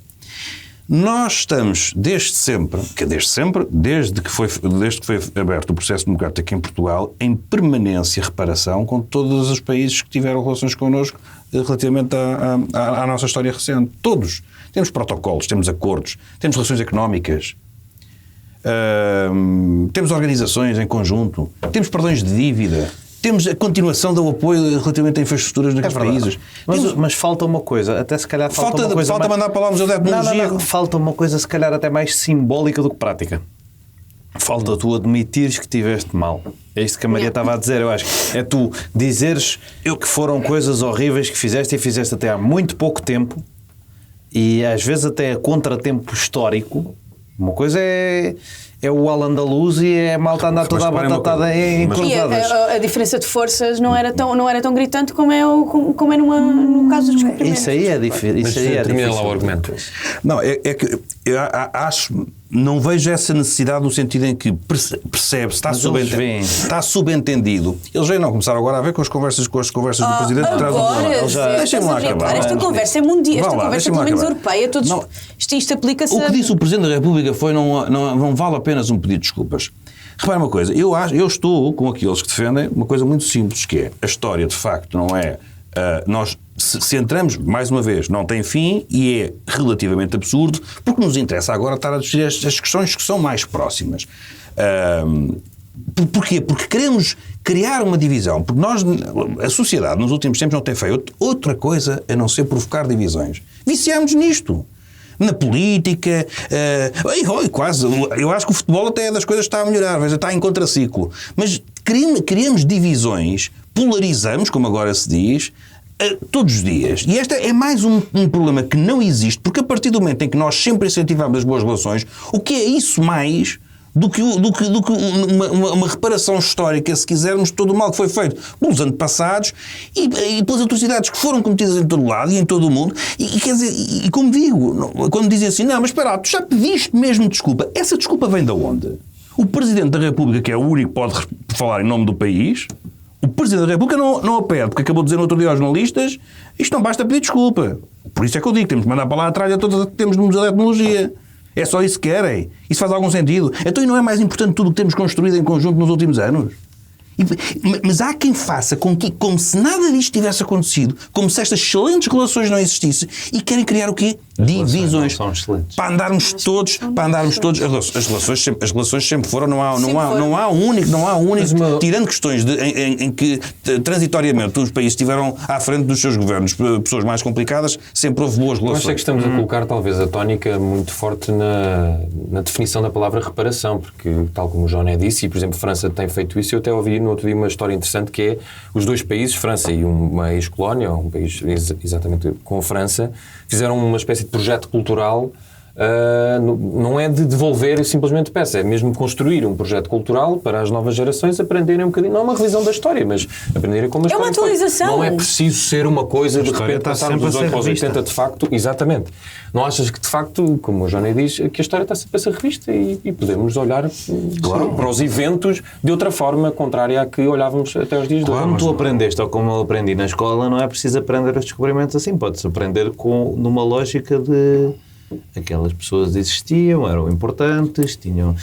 Nós estamos desde que foi aberto o processo democrático aqui em Portugal, em permanência reparação com todos os países que tiveram relações connosco relativamente à nossa história recente. Todos. Temos protocolos, temos acordos, temos relações económicas, temos organizações em conjunto, temos perdões de dívida. Temos a continuação do apoio relativamente a infraestruturas naqueles países. Mas falta uma coisa, até se calhar falta uma coisa. Falta mais... mandar para lá o Museu da Etnologia. Não. Falta uma coisa, se calhar, até mais simbólica do que prática. Falta tu admitires que tiveste mal. É isto que a Maria estava a dizer, eu acho. É tu dizeres que foram coisas horríveis que fizeste e fizeste até há muito pouco tempo e às vezes até a contratempo histórico. Uma coisa é o Al-Andalus e é a malta andar toda a batatada em cruzadas. A diferença de forças não era tão gritante como é no caso dos descobrimentos. Isso aí é difícil. Termina lá o argumento. Não, é que eu acho... Não vejo essa necessidade no sentido em que percebe-se, está subentendido. Eles vêm não começaram agora a ver com as conversas do Presidente. Deixem-me lá acabar. Esta conversa é mundial, esta conversa é pelo menos europeia. Isto aplica-se... O que disse o Presidente da República foi não vale apenas um pedido de desculpas. Repara uma coisa, eu estou com aqueles que defendem uma coisa muito simples, que é a história de facto não é... nós se entramos, mais uma vez, não tem fim e é relativamente absurdo, porque nos interessa agora estar a discutir estas questões que são mais próximas. Porquê? Porque queremos criar uma divisão, porque a sociedade nos últimos tempos não tem feito outra coisa a não ser provocar divisões. Viciamos nisto. Na política, quase, eu acho que o futebol até é das coisas que está a melhorar, veja, está em contraciclo. Mas criamos divisões, polarizamos, como agora se diz, todos os dias. E este é mais um problema que não existe, porque a partir do momento em que nós sempre incentivamos as boas relações, o que é isso mais do que uma reparação histórica, se quisermos, de todo o mal que foi feito pelos antepassados e pelas atrocidades que foram cometidas em todo o lado e em todo o mundo. Quer dizer, e como digo, quando dizem assim, não, mas espera, tu já pediste mesmo desculpa. Essa desculpa vem de onde? O Presidente da República, que é o único que pode falar em nome do país, o Presidente da República não a pede, porque acabou de dizer no outro dia aos jornalistas, isto não basta pedir desculpa. Por isso é que eu digo, temos de mandar para lá a tralha toda que temos no Museu da Etnologia. É só isso que querem. Isso faz algum sentido. Então, e não é mais importante tudo o que temos construído em conjunto nos últimos anos? Mas há quem faça como se nada disto tivesse acontecido, como se estas excelentes relações não existissem, e querem criar o quê? Divisões. Para andarmos todos. As relações sempre foram, não há um único, tirando questões em que transitoriamente os países estiveram à frente dos seus governos, pessoas mais complicadas, sempre houve boas relações. Eu acho que estamos a colocar talvez a tónica muito forte na definição da palavra reparação, porque tal como o Joné disse, e por exemplo França tem feito isso, eu até ouvi no outro dia uma história interessante que é os dois países, França e uma ex-colónia, um país exatamente com a França, fizeram uma espécie de projeto cultural, não é de devolver simplesmente peça, é mesmo construir um projeto cultural para as novas gerações aprenderem um bocadinho, não é uma revisão da história, mas aprenderem como a história. É uma atualização. Não é preciso ser uma coisa de repente passarmos dos 8 aos 80 de facto, exatamente. Não achas que de facto, como o Johnny diz, que a história está sempre a ser revista e podemos olhar para os eventos de outra forma contrária à que olhávamos até os dias de hoje. Como tu aprendeste, ou como eu aprendi na escola, não é preciso aprender os descobrimentos assim, pode-se aprender numa lógica de aquelas pessoas existiam, eram importantes, tinham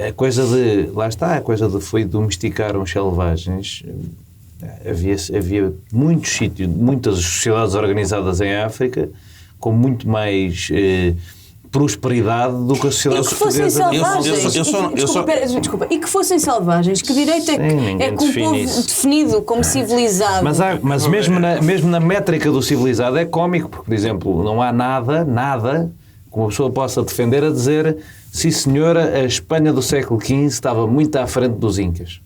a coisa de, lá está, a coisa de foi domesticar os selvagens. Havia muitos sítios, muitas sociedades organizadas em África com muito mais prosperidade do que a sociedade portuguesa. E que fossem selvagens. Desculpa, e que fossem selvagens. Que direito é que um povo definido como civilizado? Mas mesmo na métrica do civilizado é cómico, porque, por exemplo, não há nada que uma pessoa possa defender a dizer: sim senhora, a Espanha do século XV estava muito à frente dos Incas.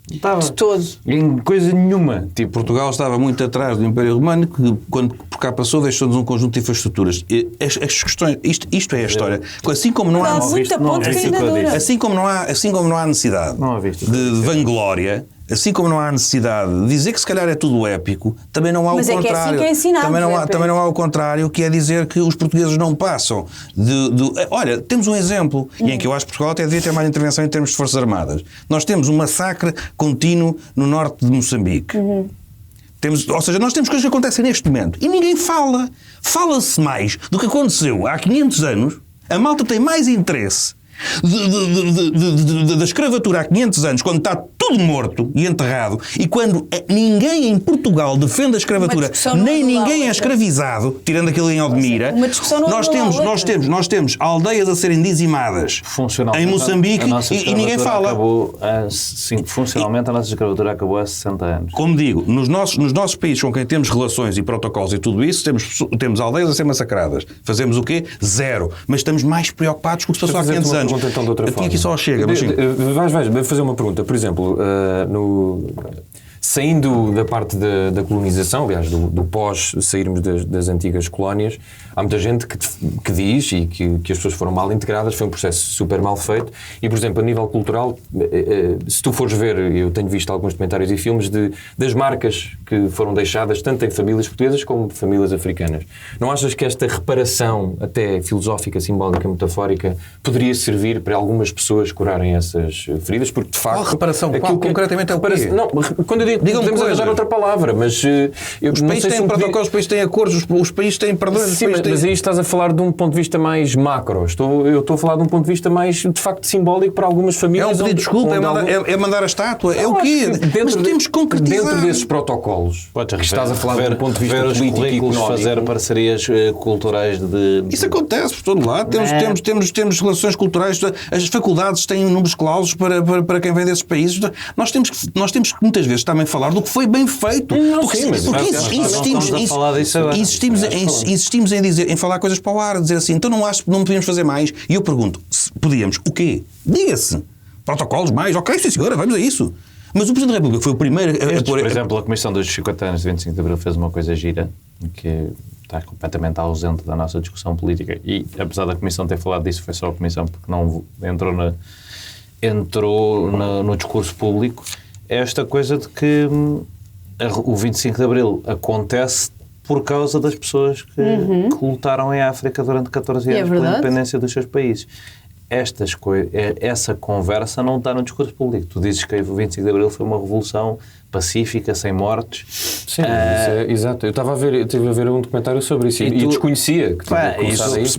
Estava. De todo. Em coisa nenhuma. Tipo, Portugal estava muito atrás do Império Romano, que quando por cá passou deixou-nos um conjunto de infraestruturas. As questões, isto é a história. Assim como não há assim como não há necessidade de vanglória, assim como não há necessidade de dizer que se calhar é tudo épico, também não há o contrário. Que é assim que é ensinado, também não há o contrário, que é dizer que os portugueses não passam Olha, temos um exemplo, e em que eu acho que Portugal até devia ter mais intervenção em termos de Forças Armadas. Nós temos um massacre contínuo no norte de Moçambique. Ou seja, nós temos coisas que acontecem neste momento e ninguém fala. Fala-se mais do que aconteceu há 500 anos. A malta tem mais interesse da escravatura há 500 anos, quando está tudo morto e enterrado, e quando ninguém em Portugal defende a escravatura, nem ninguém é escravizado, tirando aquilo em Aldemira. Nós temos aldeias a serem dizimadas em Moçambique e ninguém fala. Funcionalmente a nossa escravatura acabou há 60 anos. Como digo, nos nossos países com quem temos relações e protocolos e tudo isso, temos aldeias a ser massacradas. Fazemos o quê? Zero. Mas estamos mais preocupados com o que se passou há 500 anos. Então, de outra forma. Aqui só chega. Vais fazer uma pergunta. Por exemplo, saindo da parte da colonização, aliás, do pós sairmos das antigas colónias, há muita gente que diz e que as pessoas foram mal integradas, foi um processo super mal feito. E, por exemplo, a nível cultural, se tu fores ver, eu tenho visto alguns documentários e filmes das marcas que foram deixadas tanto em famílias portuguesas como famílias africanas. Não achas que esta reparação, até filosófica, simbólica, metafórica, poderia servir para algumas pessoas curarem essas feridas? Porque, de facto... Qual reparação? Concretamente é o quê? Não, quando eu digo, podemos arranjar outra palavra, mas... Os países têm protocolos, os países têm acordos, os países têm perdões... Mas aí estás a falar de um ponto de vista mais macro. Eu estou a falar de um ponto de vista mais, de facto, simbólico para algumas famílias. É um pedido de desculpa, é mandar a estátua, é o quê? Mas temos que concretizar. Dentro desses protocolos, estás a falar de um ponto de vista político e económico. Fazer parcerias culturais de... Isso acontece por todo lado. Temos relações culturais, as faculdades têm números clausos para quem vem desses países. Nós temos que muitas vezes também falar do que foi bem feito. Insistimos em falar coisas para o ar, dizer assim, então não podíamos fazer mais. E eu pergunto, podíamos o quê? Diga-se. Protocolos mais, ok, sim senhora, vamos a isso. Mas o Presidente da República foi o primeiro a pôr... Por exemplo, a Comissão dos 50 anos de 25 de Abril fez uma coisa gira, que está completamente ausente da nossa discussão política. E, apesar da Comissão ter falado disso, foi só a Comissão porque não entrou no discurso público. É esta coisa de que o 25 de Abril acontece por causa das pessoas que lutaram em África durante 14 anos pela independência dos seus países. Essa conversa não está no discurso público. Tu dizes que o 25 de Abril foi uma revolução pacífica, sem mortes. Sim, exato. Eu estive a ver um documentário sobre isso e desconhecia que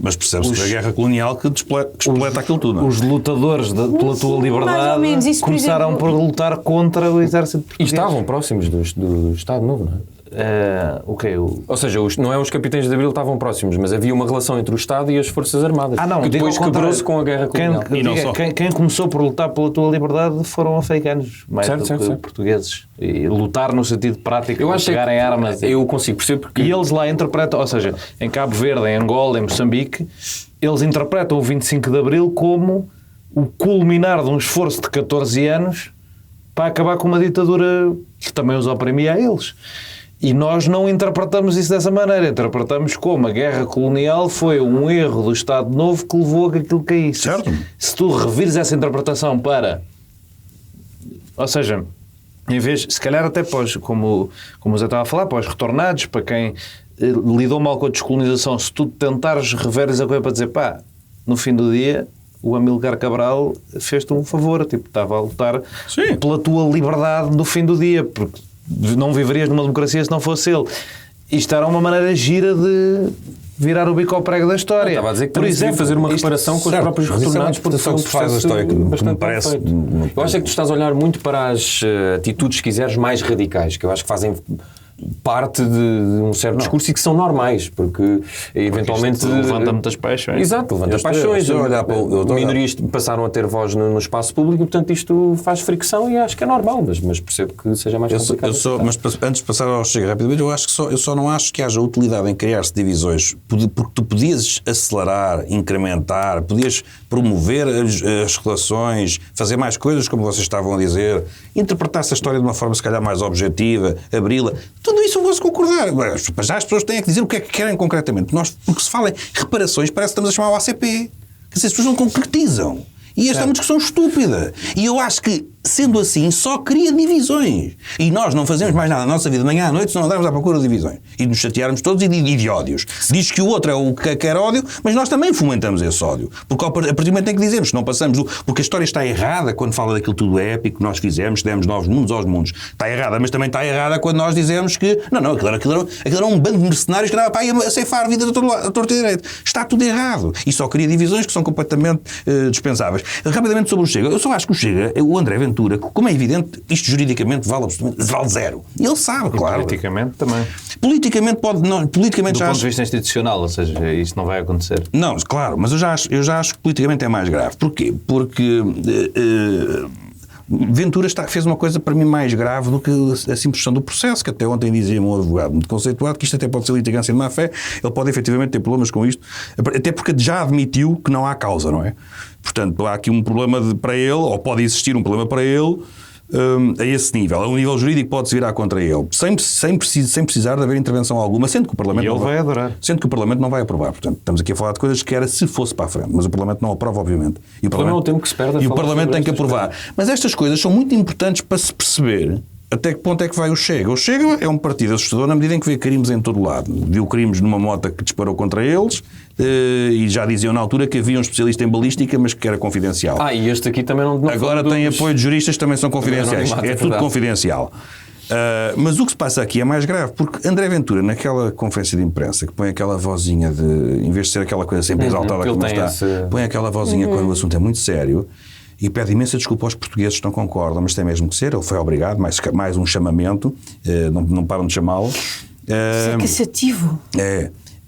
mas percebe-se a guerra colonial que despleta aquilo tudo. Os lutadores pela tua liberdade começaram por lutar contra o exército português. E estavam próximos do Estado Novo, não é? Ou seja, não é os capitães de Abril estavam próximos, mas havia uma relação entre o Estado e as Forças Armadas, que depois quebrou-se com a guerra colonial. Quem começou por lutar pela tua liberdade foram africanos, mais do que portugueses. E lutar no sentido prático, de chegarem armas. Eu consigo perceber porque... E eles lá interpretam, ou seja, em Cabo Verde, em Angola, em Moçambique, eles interpretam o 25 de Abril como o culminar de um esforço de 14 anos para acabar com uma ditadura que também os oprimia a eles. E nós não interpretamos isso dessa maneira. Interpretamos como a guerra colonial foi um erro do Estado Novo que levou a que aquilo caísse. Certo. Se tu revires essa interpretação para... Ou seja, em vez... Se calhar até como o Zé estava a falar, para os retornados, para quem lidou mal com a descolonização, se tu tentares reveres a coisa para dizer, no fim do dia... O Amílcar Cabral fez-te um favor, estava a lutar pela tua liberdade no fim do dia, porque não viverias numa democracia se não fosse ele. Isto era uma maneira gira de virar o bico ao prego da história. Estava a dizer que por exemplo fazer uma reparação com os próprios retornados, porque foi um processo bastante parece. Eu acho que tu estás a olhar muito para as atitudes, se quiseres, mais radicais, que eu acho que fazem parte de um certo discurso e que são normais, porque eventualmente... levanta muitas paixões. Exato, levanta paixões. Minorias passaram a ter voz no espaço público e, portanto, isto faz fricção e acho que é normal, mas percebo que seja mais complicado. Mas antes de passar ao Chega rapidamente, eu só não acho que haja utilidade em criar-se divisões, porque tu podias acelerar, incrementar, podias promover as relações, fazer mais coisas, como vocês estavam a dizer, interpretar essa história de uma forma se calhar mais objetiva, abri-la. Tudo isso eu vou concordar. Mas já as pessoas têm que dizer o que é que querem concretamente. Porque se fala em reparações, parece que estamos a chamar o ACP. Quer dizer, as pessoas não concretizam. E esta é uma discussão estúpida. E eu acho que, sendo assim, só cria divisões. E nós não fazemos mais nada na nossa vida de manhã à noite se não andarmos à procura de divisões. E nos chatearmos todos e de ódios. Diz que o outro é o que quer ódio, mas nós também fomentamos esse ódio. Porque a partir do momento tem que dizermos, não passamos porque a história está errada quando fala daquilo tudo épico que nós fizemos, demos novos mundos aos mundos. Está errada, mas também está errada quando nós dizemos que aquilo era um bando de mercenários que andava para aí a ceifar a vida de todo lado, a torto e direito. Está tudo errado. E só cria divisões que são completamente dispensáveis. Rapidamente sobre o Chega. Eu só acho que o Chega, o André Ventura, como é evidente, isto juridicamente vale zero. E ele sabe, claro. Politicamente também. Politicamente pode... Não, politicamente do ponto de vista institucional, ou seja, isto não vai acontecer. Não, claro, mas eu já acho que politicamente é mais grave. Porquê? Porque... Ventura fez uma coisa para mim mais grave do que a simples questão do processo, que até ontem dizia um advogado muito conceituado que isto até pode ser litigância de má fé, ele pode efetivamente ter problemas com isto, até porque já admitiu que não há causa, não é? Portanto, há aqui um problema para ele, ou pode existir um problema para ele, a esse nível. A um nível jurídico pode-se virar contra ele, sem precisar de haver intervenção alguma, sendo que o Parlamento e ele vai adorar. Sendo que o Parlamento não vai aprovar. Portanto, estamos aqui a falar de coisas que era se fosse para a frente, mas o Parlamento não aprova, obviamente. E o Parlamento, é o tempo que se perde a e o falar Parlamento tem que aprovar. coisas. Mas estas coisas são muito importantes para se perceber até que ponto é que vai o Chega. O Chega é um partido assustador na medida em que vê crimes em todo lado. Viu crimes numa moto que disparou contra eles e já diziam na altura que havia um especialista em balística, mas que era confidencial. E este aqui também não agora tem apoio de juristas que também são confidenciais. É tudo confidencial. Mas o que se passa aqui é mais grave, porque André Ventura, naquela conferência de imprensa, que põe aquela vozinha de, em vez de ser aquela coisa sempre exaltada como está, põe aquela vozinha quando o assunto é muito sério, e pede imensa desculpa aos portugueses que não concordam, mas tem mesmo que ser, ele foi obrigado, mais um chamamento, não param de chamá-lo. Isso é cansativo.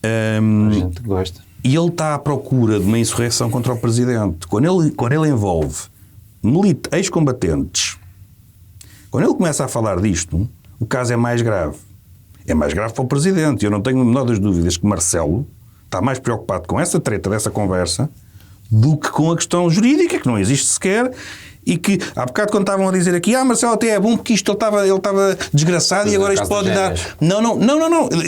A gente gosta. E ele está à procura de uma insurreição contra o Presidente. Quando ele envolve ex-combatentes, quando ele começa a falar disto, o caso é mais grave. É mais grave para o Presidente. Eu não tenho a menor das dúvidas que Marcelo está mais preocupado com essa treta dessa conversa do que com a questão jurídica, que não existe sequer, e que, há bocado quando estavam a dizer aqui, Marcelo até é bom porque isto ele estava desgraçado e agora isto pode dar... Não.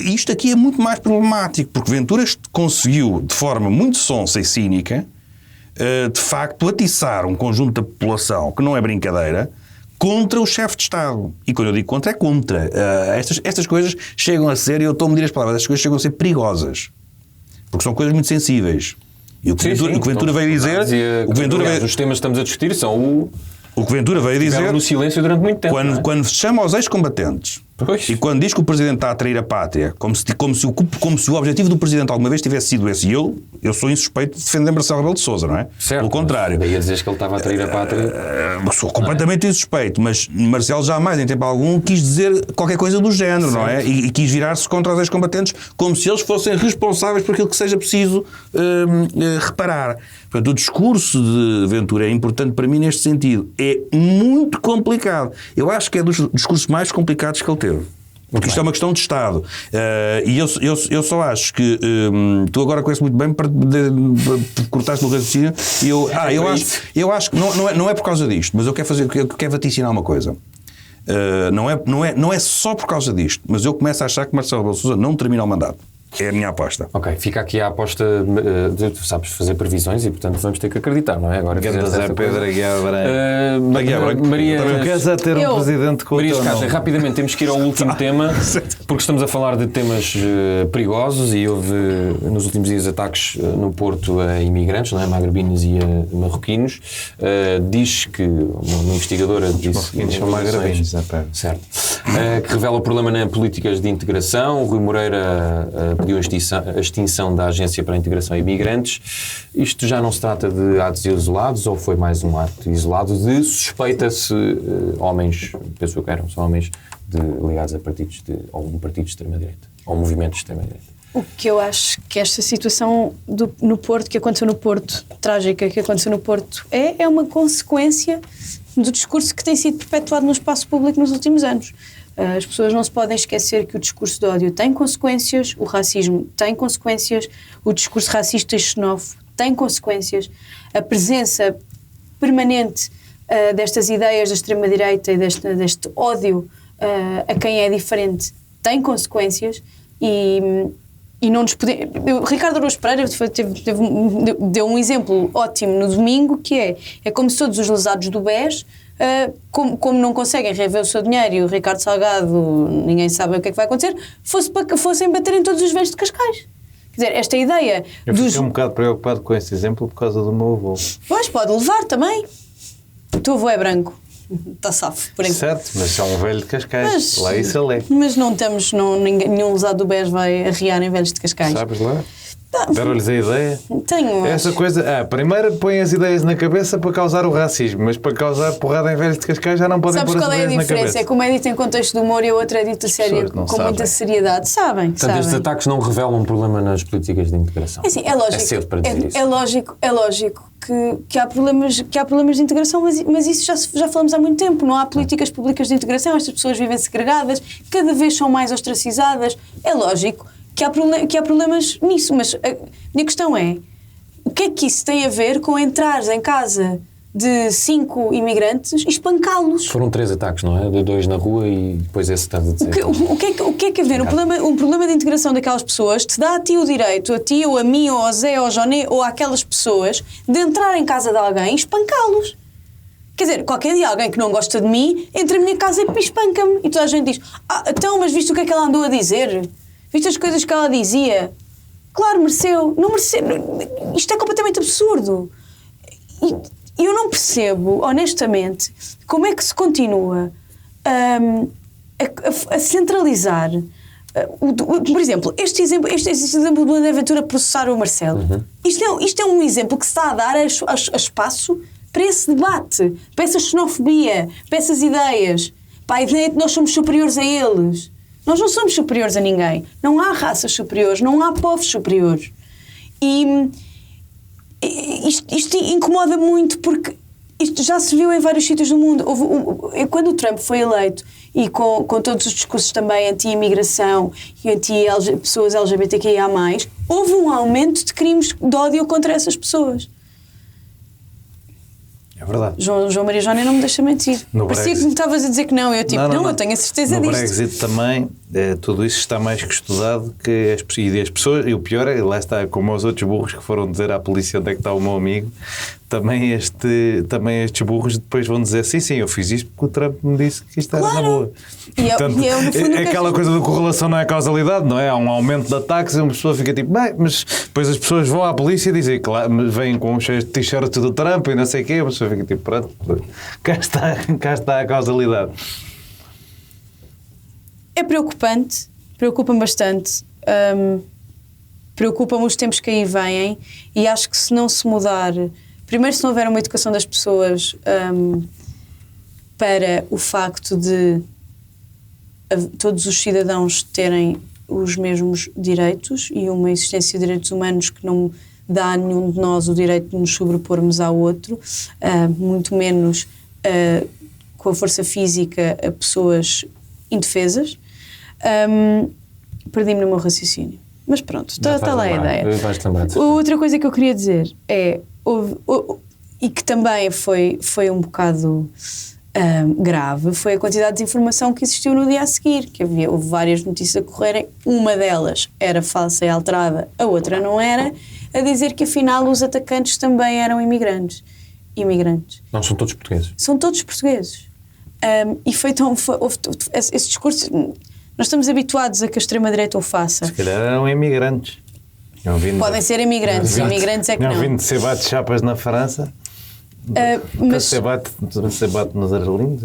Isto aqui é muito mais problemático, porque Ventura conseguiu, de forma muito sonsa e cínica, de facto, atiçar um conjunto da população, que não é brincadeira, contra o chefe de Estado. E quando eu digo contra, é contra. Estas coisas chegam a ser, e eu estou a medir as palavras, estas coisas chegam a ser perigosas. Porque são coisas muito sensíveis. E o que Ventura veio dizer... Os temas que estamos a discutir são o que Ventura veio dizer... no silêncio durante muito tempo. Quando se chama aos ex-combatentes e quando diz que o Presidente está a trair a pátria, como se o objetivo do Presidente alguma vez tivesse sido esse, e eu sou insuspeito de defender Marcelo Rebelo de Sousa, não é? Certo, pelo contrário. Daí a dizer que ele estava a trair a pátria... Sou completamente insuspeito, mas Marcelo jamais, em tempo algum, quis dizer qualquer coisa do género, certo. Não é? E quis virar-se contra os ex-combatentes como se eles fossem responsáveis por aquilo que seja preciso reparar. Portanto, o discurso de Ventura é importante para mim neste sentido. É muito complicado. Eu acho que é dos discursos mais complicados que ele teve. Porque isto é uma questão de Estado. E eu só acho que... tu agora conheces muito bem para cortaste no raciocínio. E eu acho que não é por causa disto, mas eu quero vaticinar uma coisa. Não é só por causa disto, mas eu começo a achar que Marcelo Rebelo de Sousa não termina o mandato. É a minha aposta. Ok, fica aqui a aposta. Tu sabes fazer previsões e, portanto, vamos ter que acreditar, não é? Agora Pedro Aguiar Maria. Queres a ter um presidente com Maria Escada, rapidamente temos que ir ao último tema, porque estamos a falar de temas perigosos e houve nos últimos dias ataques no Porto a imigrantes, não é? Magrebinos e a marroquinos. Diz que uma investigadora disse. Os são magrebinos, certo. Que revela o problema nas políticas de integração. O Rui Moreira pediu a extinção da Agência para a Integração e Imigrantes. Isto já não se trata de atos isolados ou foi mais um ato isolado de suspeita-se homens, penso que eram, são homens ligados a partidos ou um partido de extrema-direita, ou movimentos de extrema-direita. O que eu acho que esta situação no Porto, que aconteceu no Porto, trágica, que aconteceu no Porto, é uma consequência do discurso que tem sido perpetuado no espaço público nos últimos anos. As pessoas não se podem esquecer que o discurso de ódio tem consequências, o racismo tem consequências, o discurso racista e xenófobo tem consequências, a presença permanente destas ideias da extrema-direita e deste ódio a quem é diferente tem consequências e não nos podemos... O Ricardo Araújo Pereira deu um exemplo ótimo no domingo, que é como se todos os lesados do BES, como não conseguem reaver o seu dinheiro, e o Ricardo Salgado, ninguém sabe o que é que vai acontecer, fossem bater em todos os velhos de Cascais. Quer dizer, esta ideia... Eu fiquei um bocado preocupado com este exemplo por causa do meu avô. Pois, pode levar também. O teu avô é branco. Está safo, por enquanto. Certo, mas é um velho de Cascais. Lá isso ele é. Mas não temos... nenhum lesado do BES vai arriar em velhos de Cascais. Sabes lá? Deram-lhes a ideia? Tenho. Essa coisa... primeiro põem as ideias na cabeça para causar o racismo, mas para causar porrada em velhos de Cascais já não podem pôr as ideias na cabeça. Sabes qual é a diferença? É que uma é dita em contexto de humor e a outra é dita séria, com muita seriedade. Sabem. Portanto, estes ataques não revelam um problema nas políticas de integração. Assim, é lógico. É cedo para dizer isso. É lógico que há problemas de integração, mas isso já falamos há muito tempo. Não há políticas públicas de integração, estas pessoas vivem segregadas, cada vez são mais ostracizadas. É lógico que há problemas nisso, mas a minha questão é, o que é que isso tem a ver com entrares em casa de 5 imigrantes e espancá-los? Foram 3 ataques, não é? De 2 na rua e depois esse estás a dizer. O que é que a ver? Um problema de integração daquelas pessoas te dá a ti o direito, a ti ou a mim ou ao Zé ou ao Joné ou àquelas pessoas, de entrar em casa de alguém e espancá-los. Quer dizer, qualquer dia alguém que não gosta de mim entra na minha casa e espanca-me. E toda a gente diz, então, mas viste o que é que ela andou a dizer? Viste as coisas que ela dizia? Claro, mereceu. Não mereceu. Isto é completamente absurdo. E eu não percebo, honestamente, como é que se continua a centralizar. Por exemplo, este exemplo do André Ventura processar o Marcelo. Uhum. Isto é um exemplo que se está a dar a espaço para esse debate, para essa xenofobia, para essas ideias, para a ideia de que nós somos superiores a eles. Nós não somos superiores a ninguém. Não há raças superiores, não há povos superiores. E isto incomoda muito porque isto já se viu em vários sítios do mundo. Quando o Trump foi eleito e com todos os discursos também anti-imigração e anti-pessoas LGBTQIA+, houve um aumento de crimes de ódio contra essas pessoas. É verdade. João Maria Joana não me deixa mentir. Parecia que me estavas a dizer que não. Eu eu tenho a certeza disto. No Brexit também, tudo isso está mais que estudado que as pessoas, e o pior é, lá está, como os outros burros que foram dizer à polícia onde é que está o meu amigo, também estes burros depois vão dizer sim, eu fiz isto porque o Trump me disse que isto era na boa. Portanto, aquela coisa da correlação não é causalidade, não é? Há um aumento de ataques e uma pessoa fica tipo, bem, mas depois as pessoas vão à polícia e dizem, claro, vêm com cheios de t-shirt do Trump e não sei o quê, a pessoa fica tipo, pronto, cá está a causalidade. É preocupante, preocupa-me bastante. Preocupa-me os tempos que aí vêm e acho que se não se mudar, primeiro se não houver uma educação das pessoas para o facto de todos os cidadãos terem os mesmos direitos e uma existência de direitos humanos que não dá a nenhum de nós o direito de nos sobrepormos ao outro, muito menos com a força física a pessoas indefesas. Perdi-me no meu raciocínio. Mas pronto, está lá a ideia. Outra coisa que eu queria dizer é, e que também foi um bocado grave, foi a quantidade de informação que existiu no dia a seguir, que houve várias notícias a correrem, uma delas era falsa e alterada, a outra não era, a dizer que afinal os atacantes também eram imigrantes. Não, são todos portugueses. São todos portugueses. E houve esse discurso... Nós estamos habituados a que a extrema-direita o faça. Se calhar eram imigrantes. Podem ser imigrantes. Imigrantes é que não. Vindo de ser bate-chapas na França. Mas... Você bate nos argelinhos.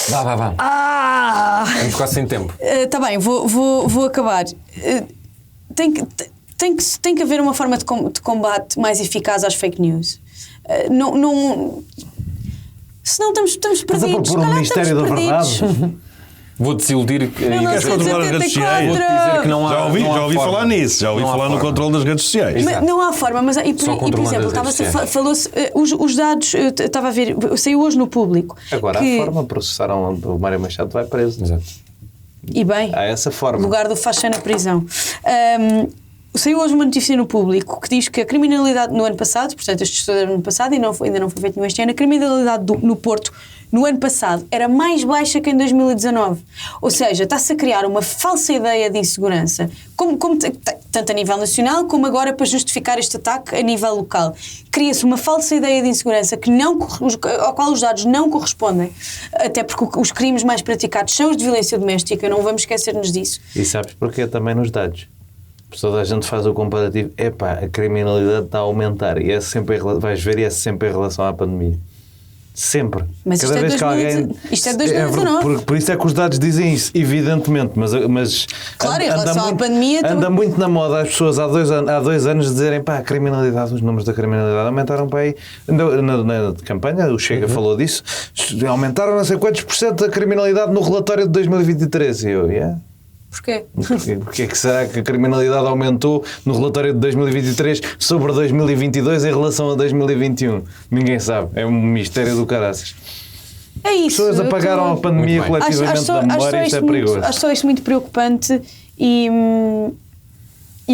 Vá. Vamos quase sem tempo. Está bem, vou acabar. Tem que haver uma forma de combate mais eficaz às fake news. Se não estamos Estás a perdidos, propor um Ministério da Verdade? Vou desiludir que... Queres controlar as redes sociais? Vou dizer que não há... Já ouvi falar nisso, já ouvi falar no controle das redes sociais. Mas não há forma, mas e por exemplo, falou-se os dados, estava a ver, saiu hoje no Público. Agora que, a forma, processaram o Mário Machado, vai preso. Exato. E bem, Há essa forma. lugar do faixa na prisão. Saiu hoje uma notícia no Público que diz que a criminalidade no ano passado, portanto este estudo era no ano passado e ainda não foi feito no este ano, a criminalidade no Porto no ano passado era mais baixa que em 2019. Ou seja, está-se a criar uma falsa ideia de insegurança, tanto a nível nacional como agora para justificar este ataque a nível local. Cria-se uma falsa ideia de insegurança ao qual os dados não correspondem, até porque os crimes mais praticados são os de violência doméstica, não vamos esquecer-nos disso. E sabes porquê? Também nos dados. Toda a gente faz o comparativo. A criminalidade está a aumentar e vais ver, é sempre em relação à pandemia. Sempre. Mas Cada vez que alguém... isto é de 2019. Por isso é que os dados dizem isso, evidentemente. Mas claro, em relação à pandemia... Anda muito na moda as pessoas há 2 anos dizerem a criminalidade, os números da criminalidade aumentaram para aí. Na campanha, o Chega falou disso. Aumentaram não sei quantos % da criminalidade no relatório de 2023. E eu, Porquê? Porquê é que será que a criminalidade aumentou no relatório de 2023 sobre 2022 em relação a 2021? Ninguém sabe. É um mistério do caraças. É isso. As pessoas apagaram a pandemia coletivamente da memória e isto é perigoso. Acho só isto muito preocupante e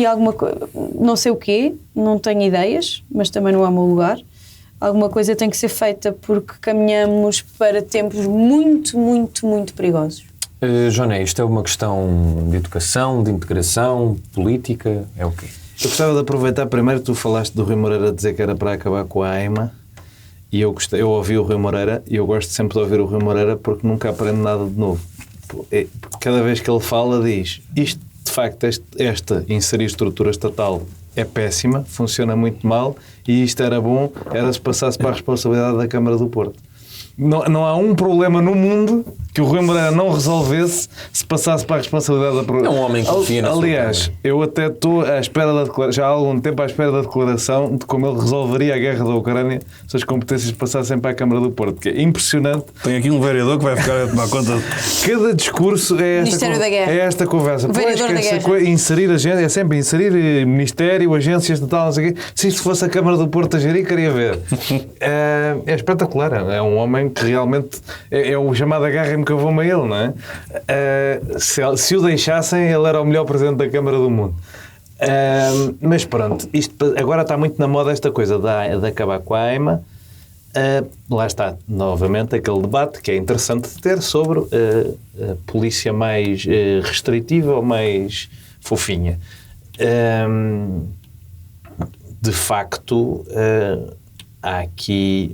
alguma coisa... Não sei o quê, não tenho ideias, mas também não é o meu lugar. Alguma coisa tem que ser feita porque caminhamos para tempos muito, muito, muito perigosos. Joné, isto é uma questão de educação, de integração, política, é o quê? Eu gostava de aproveitar primeiro, tu falaste do Rui Moreira dizer que era para acabar com a AIMA e eu ouvi o Rui Moreira e eu gosto sempre de ouvir o Rui Moreira porque nunca aprendo nada de novo. Cada vez que ele fala diz, isto de facto, inserir estrutura estatal é péssima, funciona muito mal e isto era bom, era se passasse para a responsabilidade da Câmara do Porto. Não há um problema no mundo que o Rui Moreira não resolvesse se passasse para a responsabilidade da É um homem que confia na sua Aliás, eu até estou à espera já há algum tempo à espera da declaração de como ele resolveria a guerra da Ucrânia se as competências passassem para a Câmara do Porto, que é impressionante. Tem aqui um vereador que vai ficar a tomar conta. Cada discurso é esta conversa. Inserir agência, é sempre inserir ministério, agências de tal, não sei o quê. Se isto fosse a Câmara do Porto a gerir, queria ver. É espetacular. É um homem que realmente é o chamado agarrem-me que eu vou-me a ele, não é? Se o deixassem, ele era o melhor presidente da Câmara do mundo. Mas pronto, isto agora está muito na moda esta coisa de acabar com a AIMA. Lá está, novamente, aquele debate que é interessante de ter sobre a polícia mais restritiva ou mais fofinha. De facto,